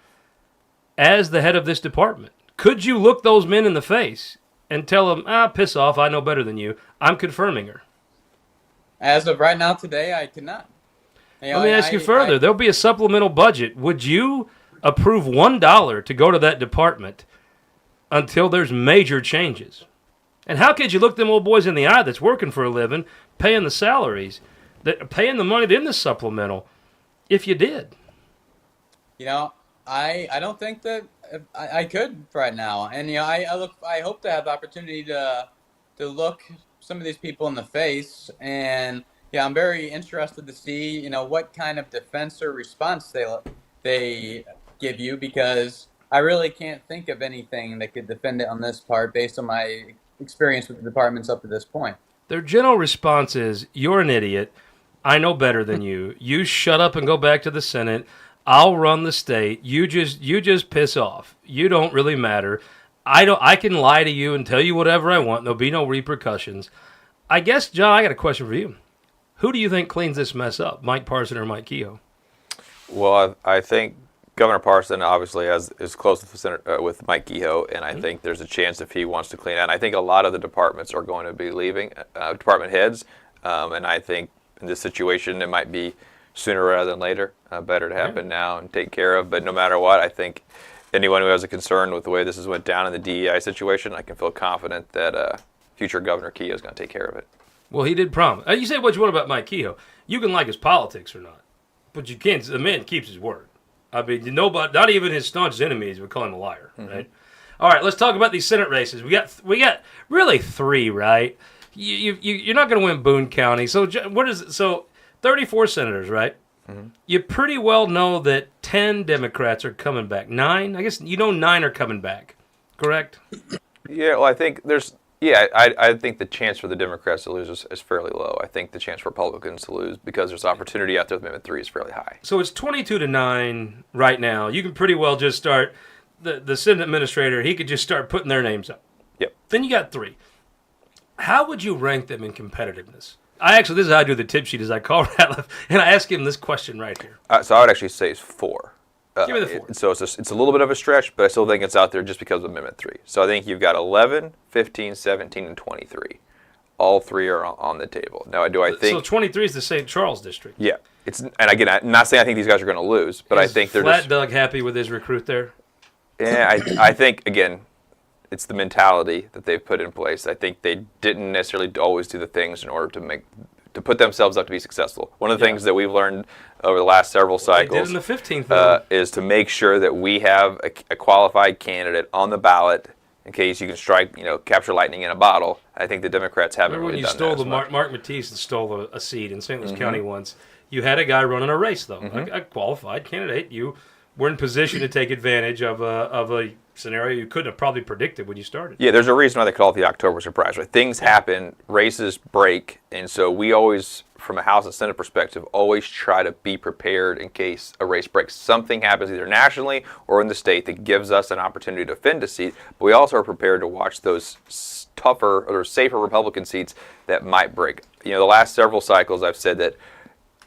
as the head of this department? Could you look those men in the face and tell them, piss off, I know better than you, I'm confirming her? As of right now, today, I cannot. Let me ask you further. There'll be a supplemental budget. Would you approve $1 to go to that department until there's major changes? And how could you look them old boys in the eye that's working for a living, paying the salaries, paying the money in the supplemental, if you did? I don't think that I could right now. And I hope to have the opportunity to look some of these people in the face, and I'm very interested to see what kind of defense or response they give you, because I really can't think of anything that could defend it on this part based on my experience with the departments up to this point. Their general response is, you're an idiot, I know better than you, you shut up and go back to the Senate, I'll run the state, you just piss off, you don't really matter, I can lie to you and tell you whatever I want. There'll be no repercussions. I guess, John, I got a question for you. Who do you think cleans this mess up, Mike Parson or Mike Kehoe? Well, I think Governor Parson obviously is close with Mike Kehoe, and I think there's a chance if he wants to clean out. And I think a lot of the departments are going to be leaving, department heads, and I think in this situation it might be sooner rather than later. Better to happen now and take care of. But no matter what, I think anyone who has a concern with the way this has went down in the DEI situation, I can feel confident that future Governor Kehoe is going to take care of it. Well, he did promise. You say what you want about Mike Kehoe. You can like his politics or not, but you can't. The man keeps his word. I mean, nobody, not even his staunchest enemies would call him a liar, right? All right, let's talk about these Senate races. We got really three, right? You're not going to win Boone County. So what is it? So 34 senators, right? You pretty well know that 10 Democrats are coming back. 9? I guess 9 are coming back, correct? Yeah, well, I think I think the chance for the Democrats to lose is fairly low. I think the chance for Republicans to lose, because there's opportunity out there with Amendment 3, is fairly high. So it's 22-9 right now. You can pretty well just start, the Senate administrator, he could just start putting their names up. Yep. Then you got 3. How would you rank them in competitiveness? This is how I do the tip sheet, is I call Ratliff, and I ask him this question right here. So I would actually say it's 4. Give me the 4. So it's a little bit of a stretch, but I still think it's out there just because of Amendment 3. So I think you've got 11, 15, 17, and 23. All 3 are on the table. Now, So 23 is the St. Charles district. Yeah. And again, I'm not saying I think these guys are going to lose, but I think they're Flat Doug happy with his recruit there? Yeah, I think, again, it's the mentality that they've put in place. I think they didn't necessarily always do the things in order to put themselves up to be successful. One of the things that we've learned over the last several cycles in the 15th, is to make sure that we have a qualified candidate on the ballot in case you can capture lightning in a bottle. I think the Democrats haven't Remember really when you done stole that. Mark Matisse stole a seat in St. Louis County once. You had a guy running a race, though, a qualified candidate. You were in position to take advantage of a scenario you couldn't have probably predicted when you started. Yeah, there's a reason why they call it the October surprise. Right? Things happen, races break, and so we always, from a House and Senate perspective, always try to be prepared in case a race breaks. Something happens either nationally or in the state that gives us an opportunity to defend a seat, but we also are prepared to watch those tougher or safer Republican seats that might break. The last several cycles I've said that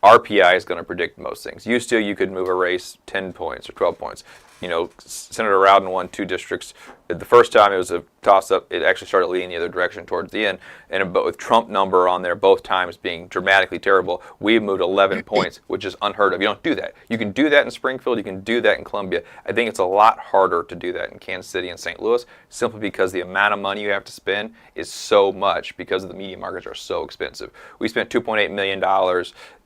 RPI is going to predict most things. Used to, you could move a race 10 points or 12 points. Senator Rowden won 2 districts. The first time it was a toss-up. It actually started leaning the other direction towards the end. But with Trump number on there both times being dramatically terrible, we moved 11 points, which is unheard of. You don't do that. You can do that in Springfield. You can do that in Columbia. I think it's a lot harder to do that in Kansas City and St. Louis, simply because the amount of money you have to spend is so much because the media markets are so expensive. We spent $2.8 million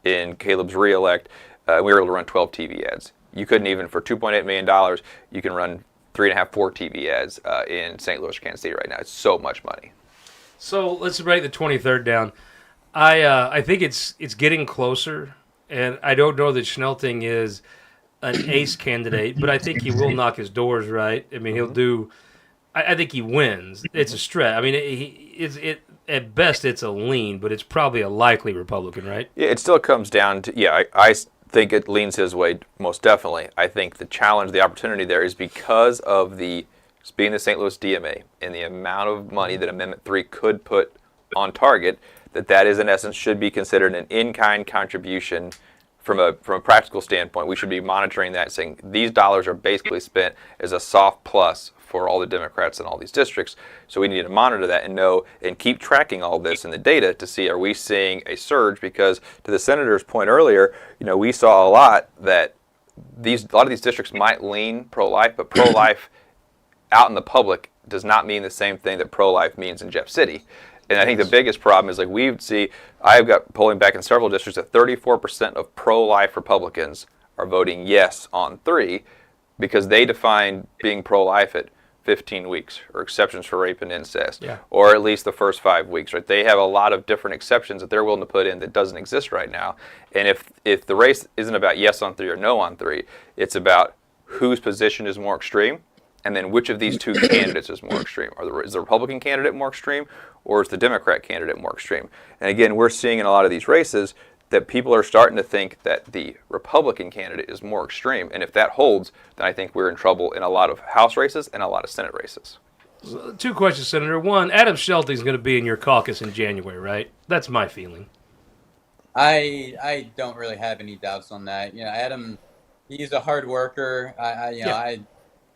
in Caleb's reelect. We were able to run 12 TV ads. You couldn't even, for $2.8 million, you can run 3.5, 4 TV ads in St. Louis or Kansas City right now. It's so much money. So let's break the 23rd down. I think it's getting closer, and I don't know that Schnelting is an ace candidate, but I think he will knock his doors right. I mean, he'll do. I think he wins. It's a stretch. I mean, at best it's a lean, but it's probably a likely Republican, right? Yeah, it still comes down to I think it leans his way most definitely. I think the challenge, the opportunity there is because of being the St. Louis DMA and the amount of money that Amendment 3 could put on target, that is in essence should be considered an in-kind contribution from a practical standpoint. We should be monitoring that, saying these dollars are basically spent as a soft plus for all the Democrats in all these districts. So we need to monitor that and know and keep tracking all this in the data to see, are we seeing a surge? Because to the senator's point earlier, we saw a lot that a lot of these districts might lean pro-life, but pro-life out in the public does not mean the same thing that pro-life means in Jeff City. And I think the biggest problem is, I've got polling back in several districts that 34% of pro-life Republicans are voting yes on 3 because they define being pro-life at 15 weeks, or exceptions for rape and incest, or at least the first 5 weeks, right? They have a lot of different exceptions that they're willing to put in that doesn't exist right now. And if the race isn't about yes on 3 or no on 3, it's about whose position is more extreme, and then which of these 2 candidates is more extreme. Is the Republican candidate more extreme, or is the Democrat candidate more extreme? And again, we're seeing in a lot of these races that people are starting to think that the Republican candidate is more extreme. And if that holds, then I think we're in trouble in a lot of House races and a lot of Senate races. 2 questions, Senator. One, Adam Schelting is going to be in your caucus in January, right? That's my feeling. I don't really have any doubts on that. Adam, he's a hard worker. I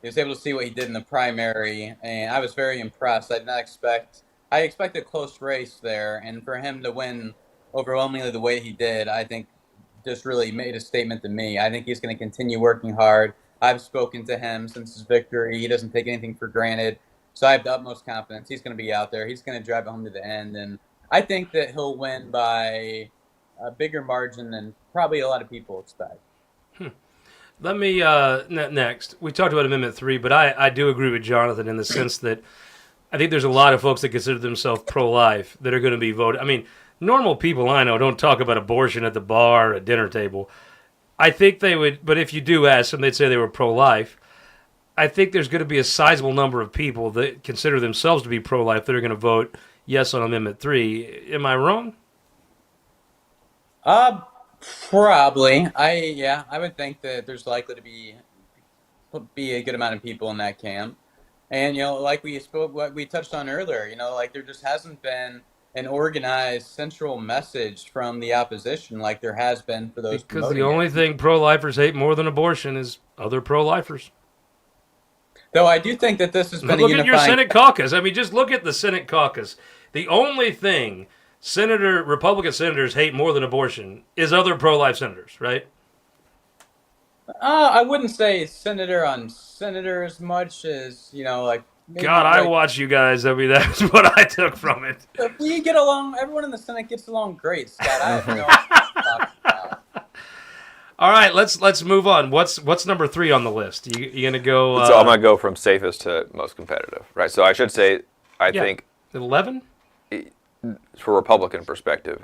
was able to see what he did in the primary, and I was very impressed. I expected a close race there, and for him to win overwhelmingly the way he did, I think just really made a statement to me. I think he's going to continue working hard. I've spoken to him since his victory. He doesn't take anything for granted. So I have the utmost confidence. He's going to be out there. He's going to drive it home to the end. And I think that he'll win by a bigger margin than probably a lot of people expect. Let me, next, we talked about Amendment 3, but I do agree with Jonathan in the sense that I think there's a lot of folks that consider themselves pro-life that are going to be voted. I mean, normal people I know don't talk about abortion at the bar or at dinner table. I think they would, but if you do ask them, they'd say they were pro-life. I think there's going to be a sizable number of people that consider themselves to be pro-life that are going to vote yes on Amendment 3. Am I wrong? Probably. I would think that there's likely to be a good amount of people in that camp. And, like we touched on earlier, there just hasn't been an organized central message from the opposition like there has been for those. Because the only thing pro-lifers hate more than abortion is other pro-lifers. Though I do think that this has been look at your Senate caucus. I mean, just look at the Senate caucus. The only thing Republican senators hate more than abortion is other pro-life senators, right? I wouldn't say senator on senator as much as, I watch you guys. I mean, that's what I took from it. We get along. Everyone in the Senate gets along great, Scott. I have no idea. All right, let's move on. What's number 3 on the list? You gonna go? So I'm gonna go from safest to most competitive, right? So I should say, I think 11. For Republican perspective,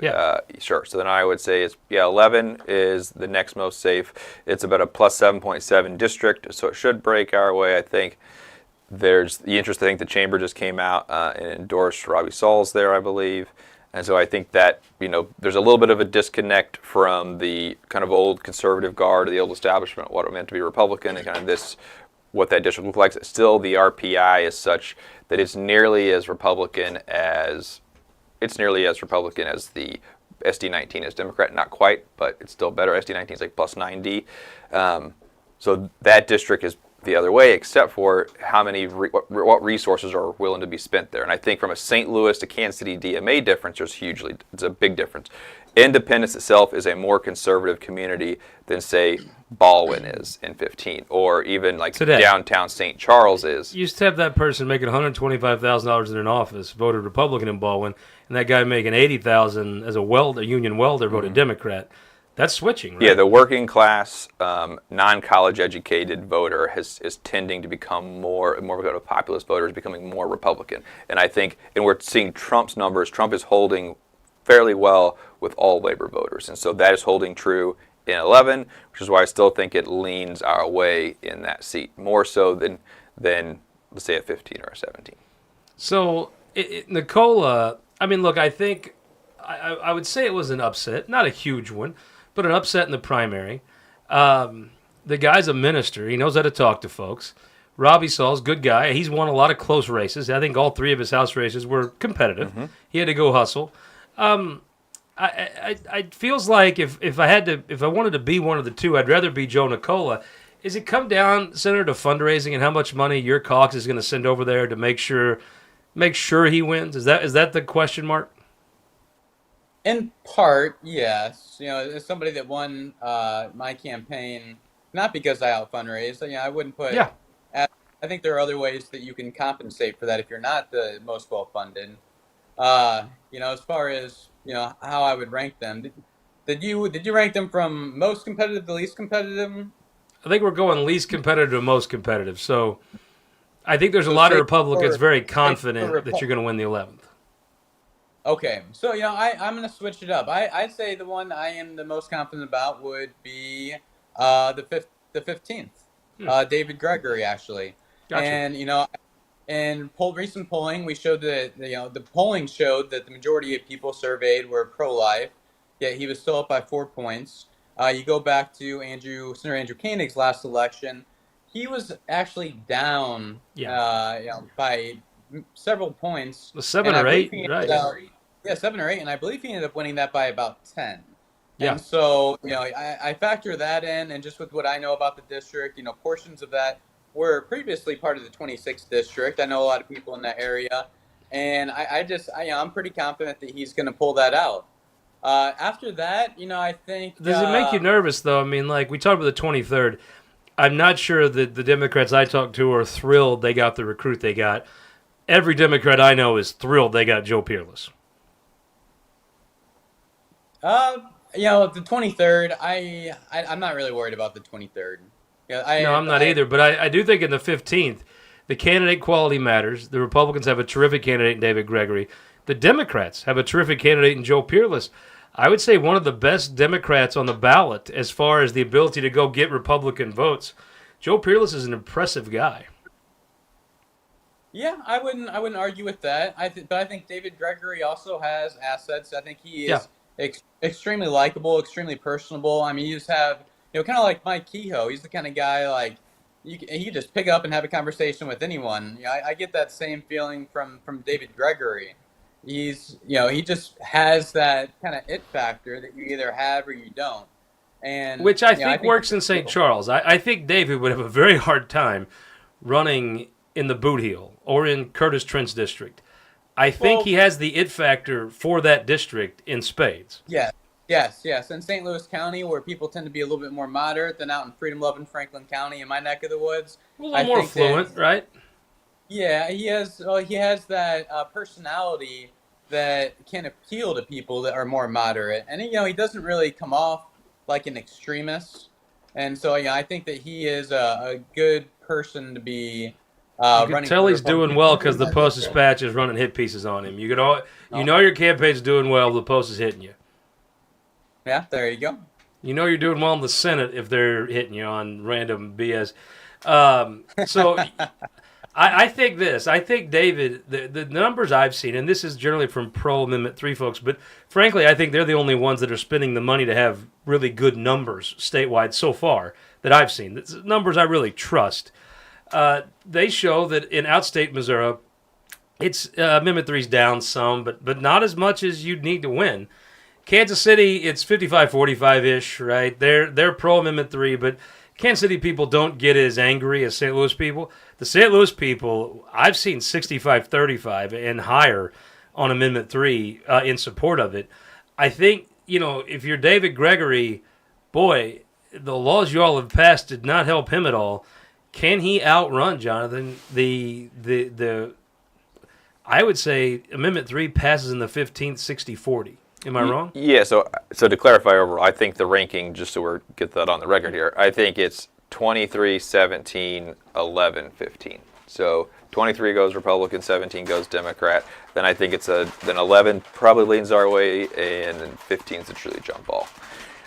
sure. So then I would say 11 is the next most safe. It's about a plus 7.7 district, so it should break our way. I think there's the interest. I think the chamber just came out and endorsed Robbie Sauls there, I believe. And so I think that, there's a little bit of a disconnect from the kind of old conservative guard, the old establishment, what it meant to be Republican, and kind of what that district looks like. Still, the RPI is such that it's nearly as Republican as the SD19 is Democrat. Not quite, but it's still better. SD19 is like plus 90. So that district is the other way, except for how many what resources are willing to be spent there. And I think from a St. Louis to Kansas City DMA difference, it's a big difference. Independence itself is a more conservative community than, say, Baldwin is in 15, or even like Today. downtown St. Charles is. You used to have that person making $125,000 in an office voted Republican in Baldwin, and that guy making $80,000 as a union welder voted Democrat. That's switching, right? Yeah, the working class, non-college educated voter is tending to become more of a populist voter, is becoming more Republican. And I think, and we're seeing Trump's numbers, Trump is holding fairly well with all labor voters. And so that is holding true in 11, which is why I still think it leans our way in that seat, more so than let's say a 15 or a 17. So, Nicola, I mean, look, I think I would say it was an upset, not a huge one, but an upset in the primary. The guy's a minister. He knows how to talk to folks. Robbie Saul's a good guy. He's won a lot of close races. I think all 3 of his House races were competitive. He had to go hustle. I feels like if I wanted to be one of the two, I'd rather be Joe Nicola. Is it come down, Senator, to fundraising and how much money your caucus is going to send over there to make sure he wins? Is that the question mark? In part, yes. As somebody that won my campaign, not because I out fundraised, I wouldn't put. Yeah. I think there are other ways that you can compensate for that if you're not the most well funded. As far as how I would rank them, did you rank them from most competitive to least competitive? I think we're going least competitive to most competitive. So I think there's a lot of Republicans very confident that you're going to win the 11th. Okay, so I'm going to switch it up. I'd say the one I am the most confident about would be the 15th, David Gregory, actually. Gotcha. And in recent polling, we showed that the polling showed that the majority of people surveyed were pro-life, yet he was still up by 4 points. You go back to Senator Andrew Koenig's last election, he was actually down by several points. 7 or 8, right? 7 or 8, and I believe he ended up winning that by about 10. Yeah. And so, I factor that in, and just with what I know about the district, portions of that were previously part of the 26th district. I know a lot of people in that area, and I'm pretty confident that he's going to pull that out. After that, I think. Does it make you nervous, though? I mean, like we talked about the 23rd. I'm not sure that the Democrats I talked to are thrilled they got the recruit they got. Every Democrat I know is thrilled they got Joe Peerless. The 23rd, I'm not really worried about the 23rd. No, I'm not either. But I do think in the 15th, the candidate quality matters. The Republicans have a terrific candidate in David Gregory. The Democrats have a terrific candidate in Joe Peerless. I would say one of the best Democrats on the ballot as far as the ability to go get Republican votes. Joe Peerless is an impressive guy. Yeah, I wouldn't argue with that. But I think David Gregory also has assets. I think he is extremely likable, extremely personable. I mean, you just have, kind of like Mike Kehoe. He's the kind of guy like you just pick up and have a conversation with anyone. I get that same feeling from David Gregory. He's, he just has that kind of it factor that you either have or you don't. And which I think works in St. Charles. I think David would have a very hard time running in the Boot Heel or in Curtis Trent's district. I think he has the it factor for that district in spades. Yes. In St. Louis County, where people tend to be a little bit more moderate than out in freedom-loving Franklin County in my neck of the woods. A little more fluent, right? Yeah, he has that personality that can appeal to people that are more moderate. And, he doesn't really come off like an extremist. And so, I think that he is a good person to be you can tell he's doing well because the Post-Dispatch is running hit pieces on him. You know your campaign's doing well, the Post is hitting you. Yeah, there you go. You know you're doing well in the Senate if they're hitting you on random BS. So I think this. I think, David, the numbers I've seen, and this is generally from pro-Amendment 3 folks, but frankly, I think they're the only ones that are spending the money to have really good numbers statewide so far that I've seen. It's numbers I really trust. They show that in outstate Missouri, it's Amendment 3's down some, but not as much as you'd need to win. Kansas City, it's 55-45-ish, right? They're pro-Amendment 3, but Kansas City people don't get as angry as St. Louis people. The St. Louis people, I've seen 65-35 and higher on Amendment 3 in support of it. I think, if you're David Gregory, boy, the laws you all have passed did not help him at all. Can he outrun, Jonathan, the I would say Amendment 3 passes in the 15th, 60-40. Am I wrong? Yeah, so to clarify overall, I think the ranking, just so we get that on the record here, I think it's 23, 17, 11, 15. So 23 goes Republican, 17 goes Democrat. Then I think then 11 probably leans our way, and then 15 is a truly jump ball.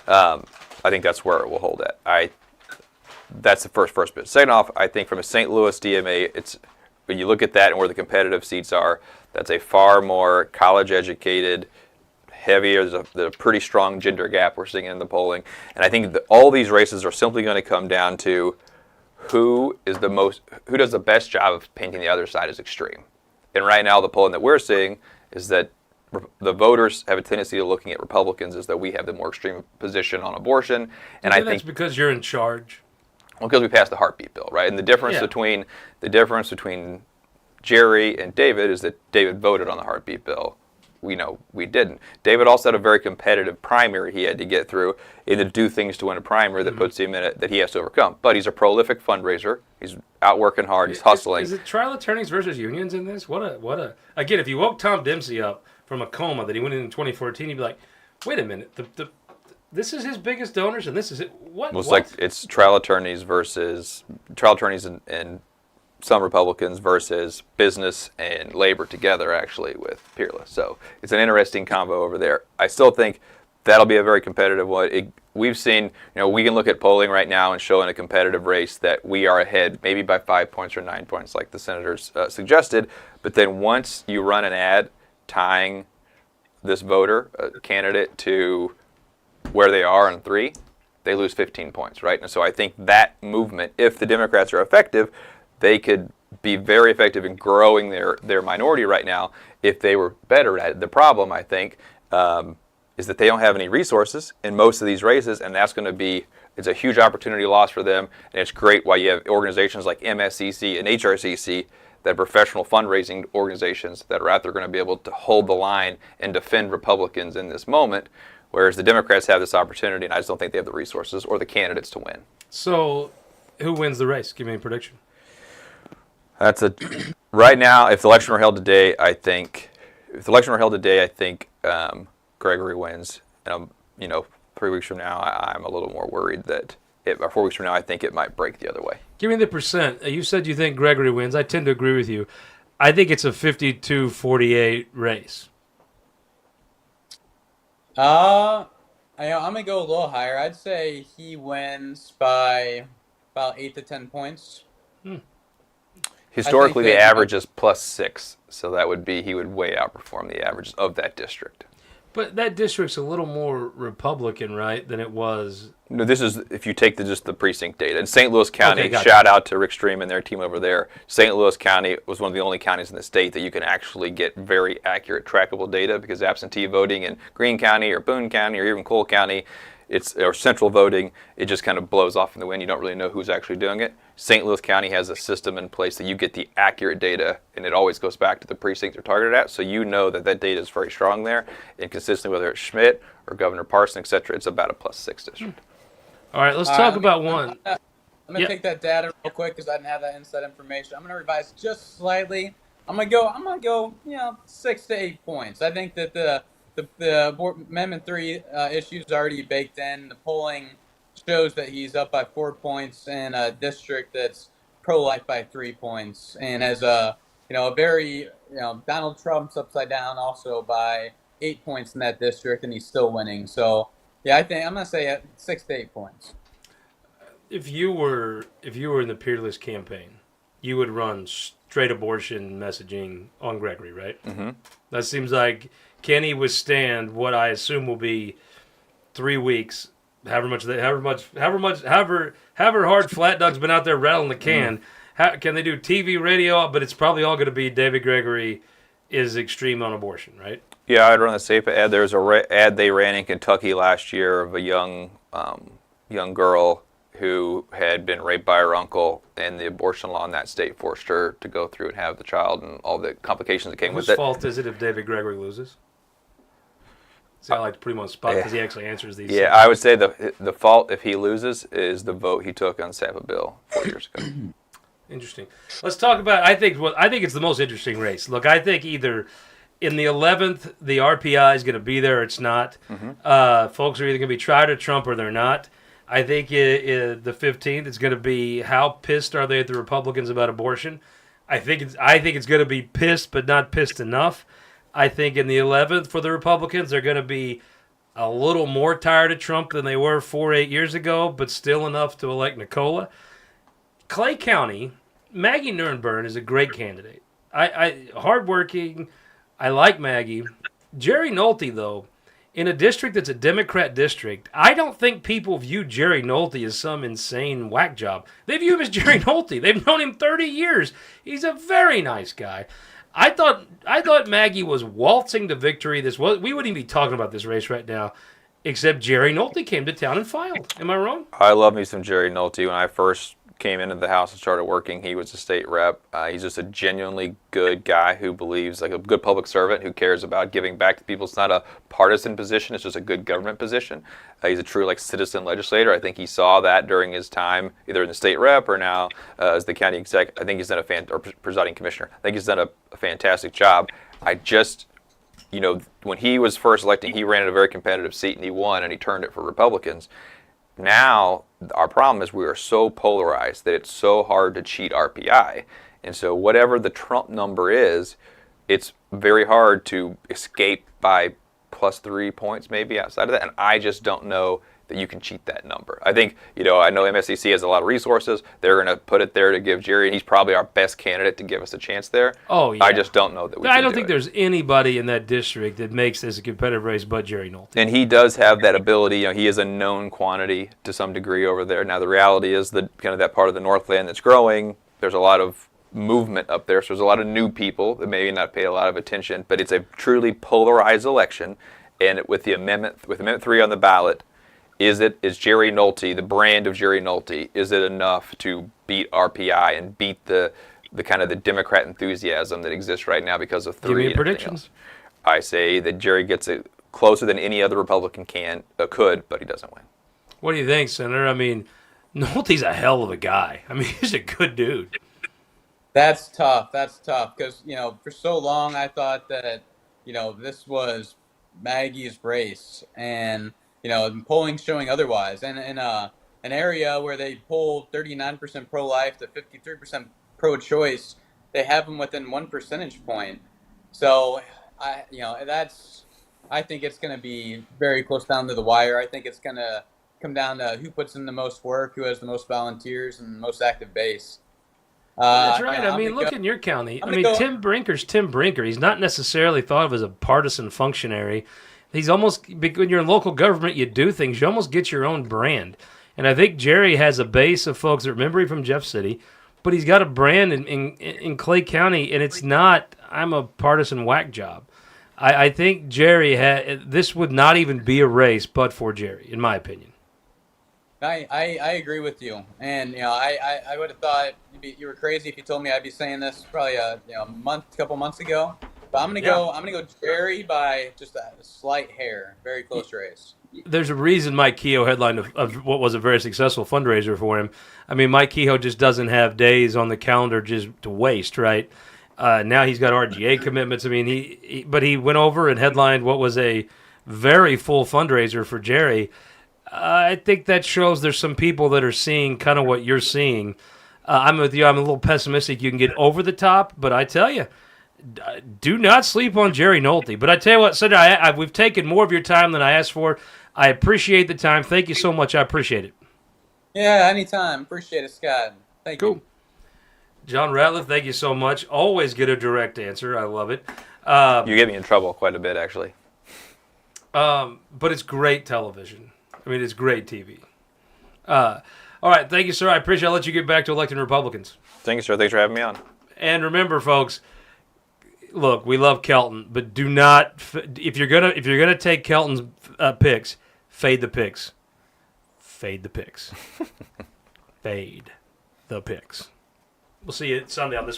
I think that's where it will hold at. That's the first bit. Second off, I think from a St. Louis DMA, when you look at that and where the competitive seats are, that's a far more college-educated, heavier. There's a pretty strong gender gap we're seeing in the polling. And I think that all these races are simply going to come down to who does the best job of painting the other side as extreme. And right now, the polling that we're seeing is that the voters have a tendency to looking at Republicans as that we have the more extreme position on abortion. And I think that's because you're in charge. Well, because we passed the heartbeat bill, right? And the difference between Jerry and David is that David voted on the heartbeat bill. We know we didn't. David also had a very competitive primary he had to get through and to do things to win a primary that puts him in it that he has to overcome. But he's a prolific fundraiser. He's out working hard. He's hustling. Is it trial attorneys versus unions in this? What a again, if you woke Tom Dempsey up from a coma that he went in 2014, you'd be like, wait a minute, this is his biggest donors, and this is it. What? Well, it's what? like it's trial attorneys and some Republicans versus business and labor together, actually, with Peerless. So it's an interesting combo over there. I still think that'll be a very competitive one. We've seen, we can look at polling right now and show in a competitive race that we are ahead, maybe by 5 points or 9 points, like the senators suggested. But then once you run an ad tying this voter candidate to where they are in 3, they lose 15 points, right? And so I think that movement, if the Democrats are effective, they could be very effective in growing their minority right now if they were better at it. The problem, I think, is that they don't have any resources in most of these races, and that's going to be, it's a huge opportunity loss for them, and it's great why you have organizations like MSCC and HRCC, that are professional fundraising organizations that are out there going to be able to hold the line and defend Republicans in this moment, whereas the Democrats have this opportunity, and I just don't think they have the resources or the candidates to win. So, who wins the race? Give me a prediction. Right now, if the election were held today, I think Gregory wins. 3 weeks from now, I'm a little more worried that 4 weeks from now, I think it might break the other way. Give me the percent. You said you think Gregory wins. I tend to agree with you. I think it's a 52-48 race. I'm gonna go a little higher. I'd say he wins by about 8 to 10 points. Historically, the average is +6, so that would be he would way outperform the averages of that district. But that district's a little more Republican, right, than it was. No, this is if you take just the precinct data. In St. Louis County, Okay, gotcha. Shout out to Rick Stream and their team over there. St. Louis County was one of the only counties in the state that you can actually get very accurate, trackable data because absentee voting in Greene County or Boone County or even Cole County, or central voting, it just kind of blows off in the wind. You don't really know who's actually doing it. St. Louis County has a system in place that you get the accurate data, and it always goes back to the precinct they're targeted at, so you know that data is very strong there, and consistently, whether it's Schmidt or Governor Parson, et cetera, it's about a +6 district. All right, let's talk about one. I'm going to take that data real quick because I didn't have that inside information. I'm going to revise just slightly. I'm going to go 6 to 8 points. I think that the Amendment 3 issue is already baked in. The polling shows that he's up by 4 points in a district that's pro-life by 3 points, and has a very Donald Trump's upside down also by 8 points in that district, and he's still winning. So yeah, I think I'm gonna say 6 to 8 points. If you were in the Peerless campaign, you would run straight abortion messaging on Gregory, right? Mm-hmm. That seems like, can he withstand what I assume will be 3 weeks? However hard Flat Duck's been out there rattling the can. How can they do TV, radio? But it's probably all going to be David Gregory is extreme on abortion, right? Yeah, I'd run the safe ad. There's a ad they ran in Kentucky last year of a young girl who had been raped by her uncle, and the abortion law in that state forced her to go through and have the child and all the complications that came with it. Whose fault is it if David Gregory loses? See, I like to put him on the spot because he actually answers these. Yeah, I would say the fault if he loses is the vote he took on Sampa Bill 4 years ago. Interesting. Let's talk about. I think it's the most interesting race. Look, I think either in the 11th the RPI is going to be there or it's not. Folks are either going to be tried or Trump or they're not. I think the 15th it's going to be how pissed are they at the Republicans about abortion. I think it's going to be pissed but not pissed enough. I think in the 11th for the Republicans they're going to be a little more tired of Trump than they were 8 years ago, but still enough to elect Nicola. Clay County, Maggie Nurnberg is a great candidate. I hardworking. I like Maggie. Jerry Nolte, though, in a district that's a Democrat district, I don't think people view Jerry Nolte as some insane whack job. They view him as Jerry Nolte. They've known him 30 years. He's a very nice guy. I thought Maggie was waltzing to victory. We wouldn't even be talking about this race right now, except Jerry Nolte came to town and filed. Am I wrong? I love me some Jerry Nolte. When I first came into the House and started working, he was a state rep. He's just a genuinely good guy who believes, like a good public servant who cares about giving back to people. It's not a partisan position. It's just a good government position. He's a true citizen legislator. I think he saw that during his time, either in the state rep or now as the county exec. I think he's done or presiding commissioner. I think he's done a fantastic job. I just, when he was first elected, he ran in a very competitive seat and he won and he turned it for Republicans. Now, our problem is we are so polarized that it's so hard to cheat RPI. And so whatever the Trump number is, it's very hard to escape by +3 points maybe outside of that. And I just don't know that you can cheat that number. I think, I know MSCC has a lot of resources. They're going to put it there to give Jerry, and he's probably our best candidate to give us a chance there. Oh, yeah. I just don't know that we can I don't think there's anybody in that district that makes this a competitive race but Jerry Nolte. And he does have that ability. He is a known quantity to some degree over there. Now, the reality is that kind of that part of the Northland that's growing, there's a lot of movement up there, so there's a lot of new people that maybe not pay a lot of attention, but it's a truly polarized election, and with Amendment 3 on the ballot, is Jerry Nolte, the brand of Jerry Nolte, is it enough to beat RPI and beat the kind of the Democrat enthusiasm that exists right now because of 3? Give me predictions. I say that Jerry gets it closer than any other Republican could, but he doesn't win. What do you think, Senator? I mean, Nolte's a hell of a guy. I mean, he's a good dude. That's tough. Because, for so long I thought that, this was Maggie's race. And, polling showing otherwise. And in an area where they polled 39% pro-life to 53% pro-choice, they have them within 1 percentage point. So, I think it's going to be very close down to the wire. I think it's going to come down to who puts in the most work, who has the most volunteers and the most active base. That's right. Look in your county. Tim Brinker's Tim Brinker. He's not necessarily thought of as a partisan functionary. He's almost, when you're in local government, you do things. You almost get your own brand. And I think Jerry has a base of folks that remember him from Jeff City, but he's got a brand in Clay County, and it's not, I'm a partisan whack job. I think Jerry this would not even be a race but for Jerry, in my opinion. I agree with you, and I would have thought you were crazy if you told me I'd be saying this probably a couple months ago. But I'm gonna go Jerry by just a slight hair, very close race. There's a reason Mike Kehoe headlined of what was a very successful fundraiser for him. I mean, Mike Kehoe just doesn't have days on the calendar just to waste, right? Now he's got RGA commitments. I mean, but he went over and headlined what was a very full fundraiser for Jerry. I think that shows there's some people that are seeing kind of what you're seeing. I'm with you. I'm a little pessimistic. You can get over the top, but I tell you, do not sleep on Jerry Nolte. But I tell you what, Senator, we've taken more of your time than I asked for. I appreciate the time. Thank you so much. I appreciate it. Yeah, anytime. Appreciate it, Scott. Thank you. John Ratliff, thank you so much. Always get a direct answer. I love it. You get me in trouble quite a bit, actually. But it's great television. I mean, it's great TV. All right, thank you, sir. I appreciate it. I'll let you get back to electing Republicans. Thank you, sir. Thanks for having me on. And remember, folks, look, we love Kelton, but do not, if you're gonna take Kelton's picks, fade the picks. fade the picks. Fade the picks. We'll see you Sunday on this.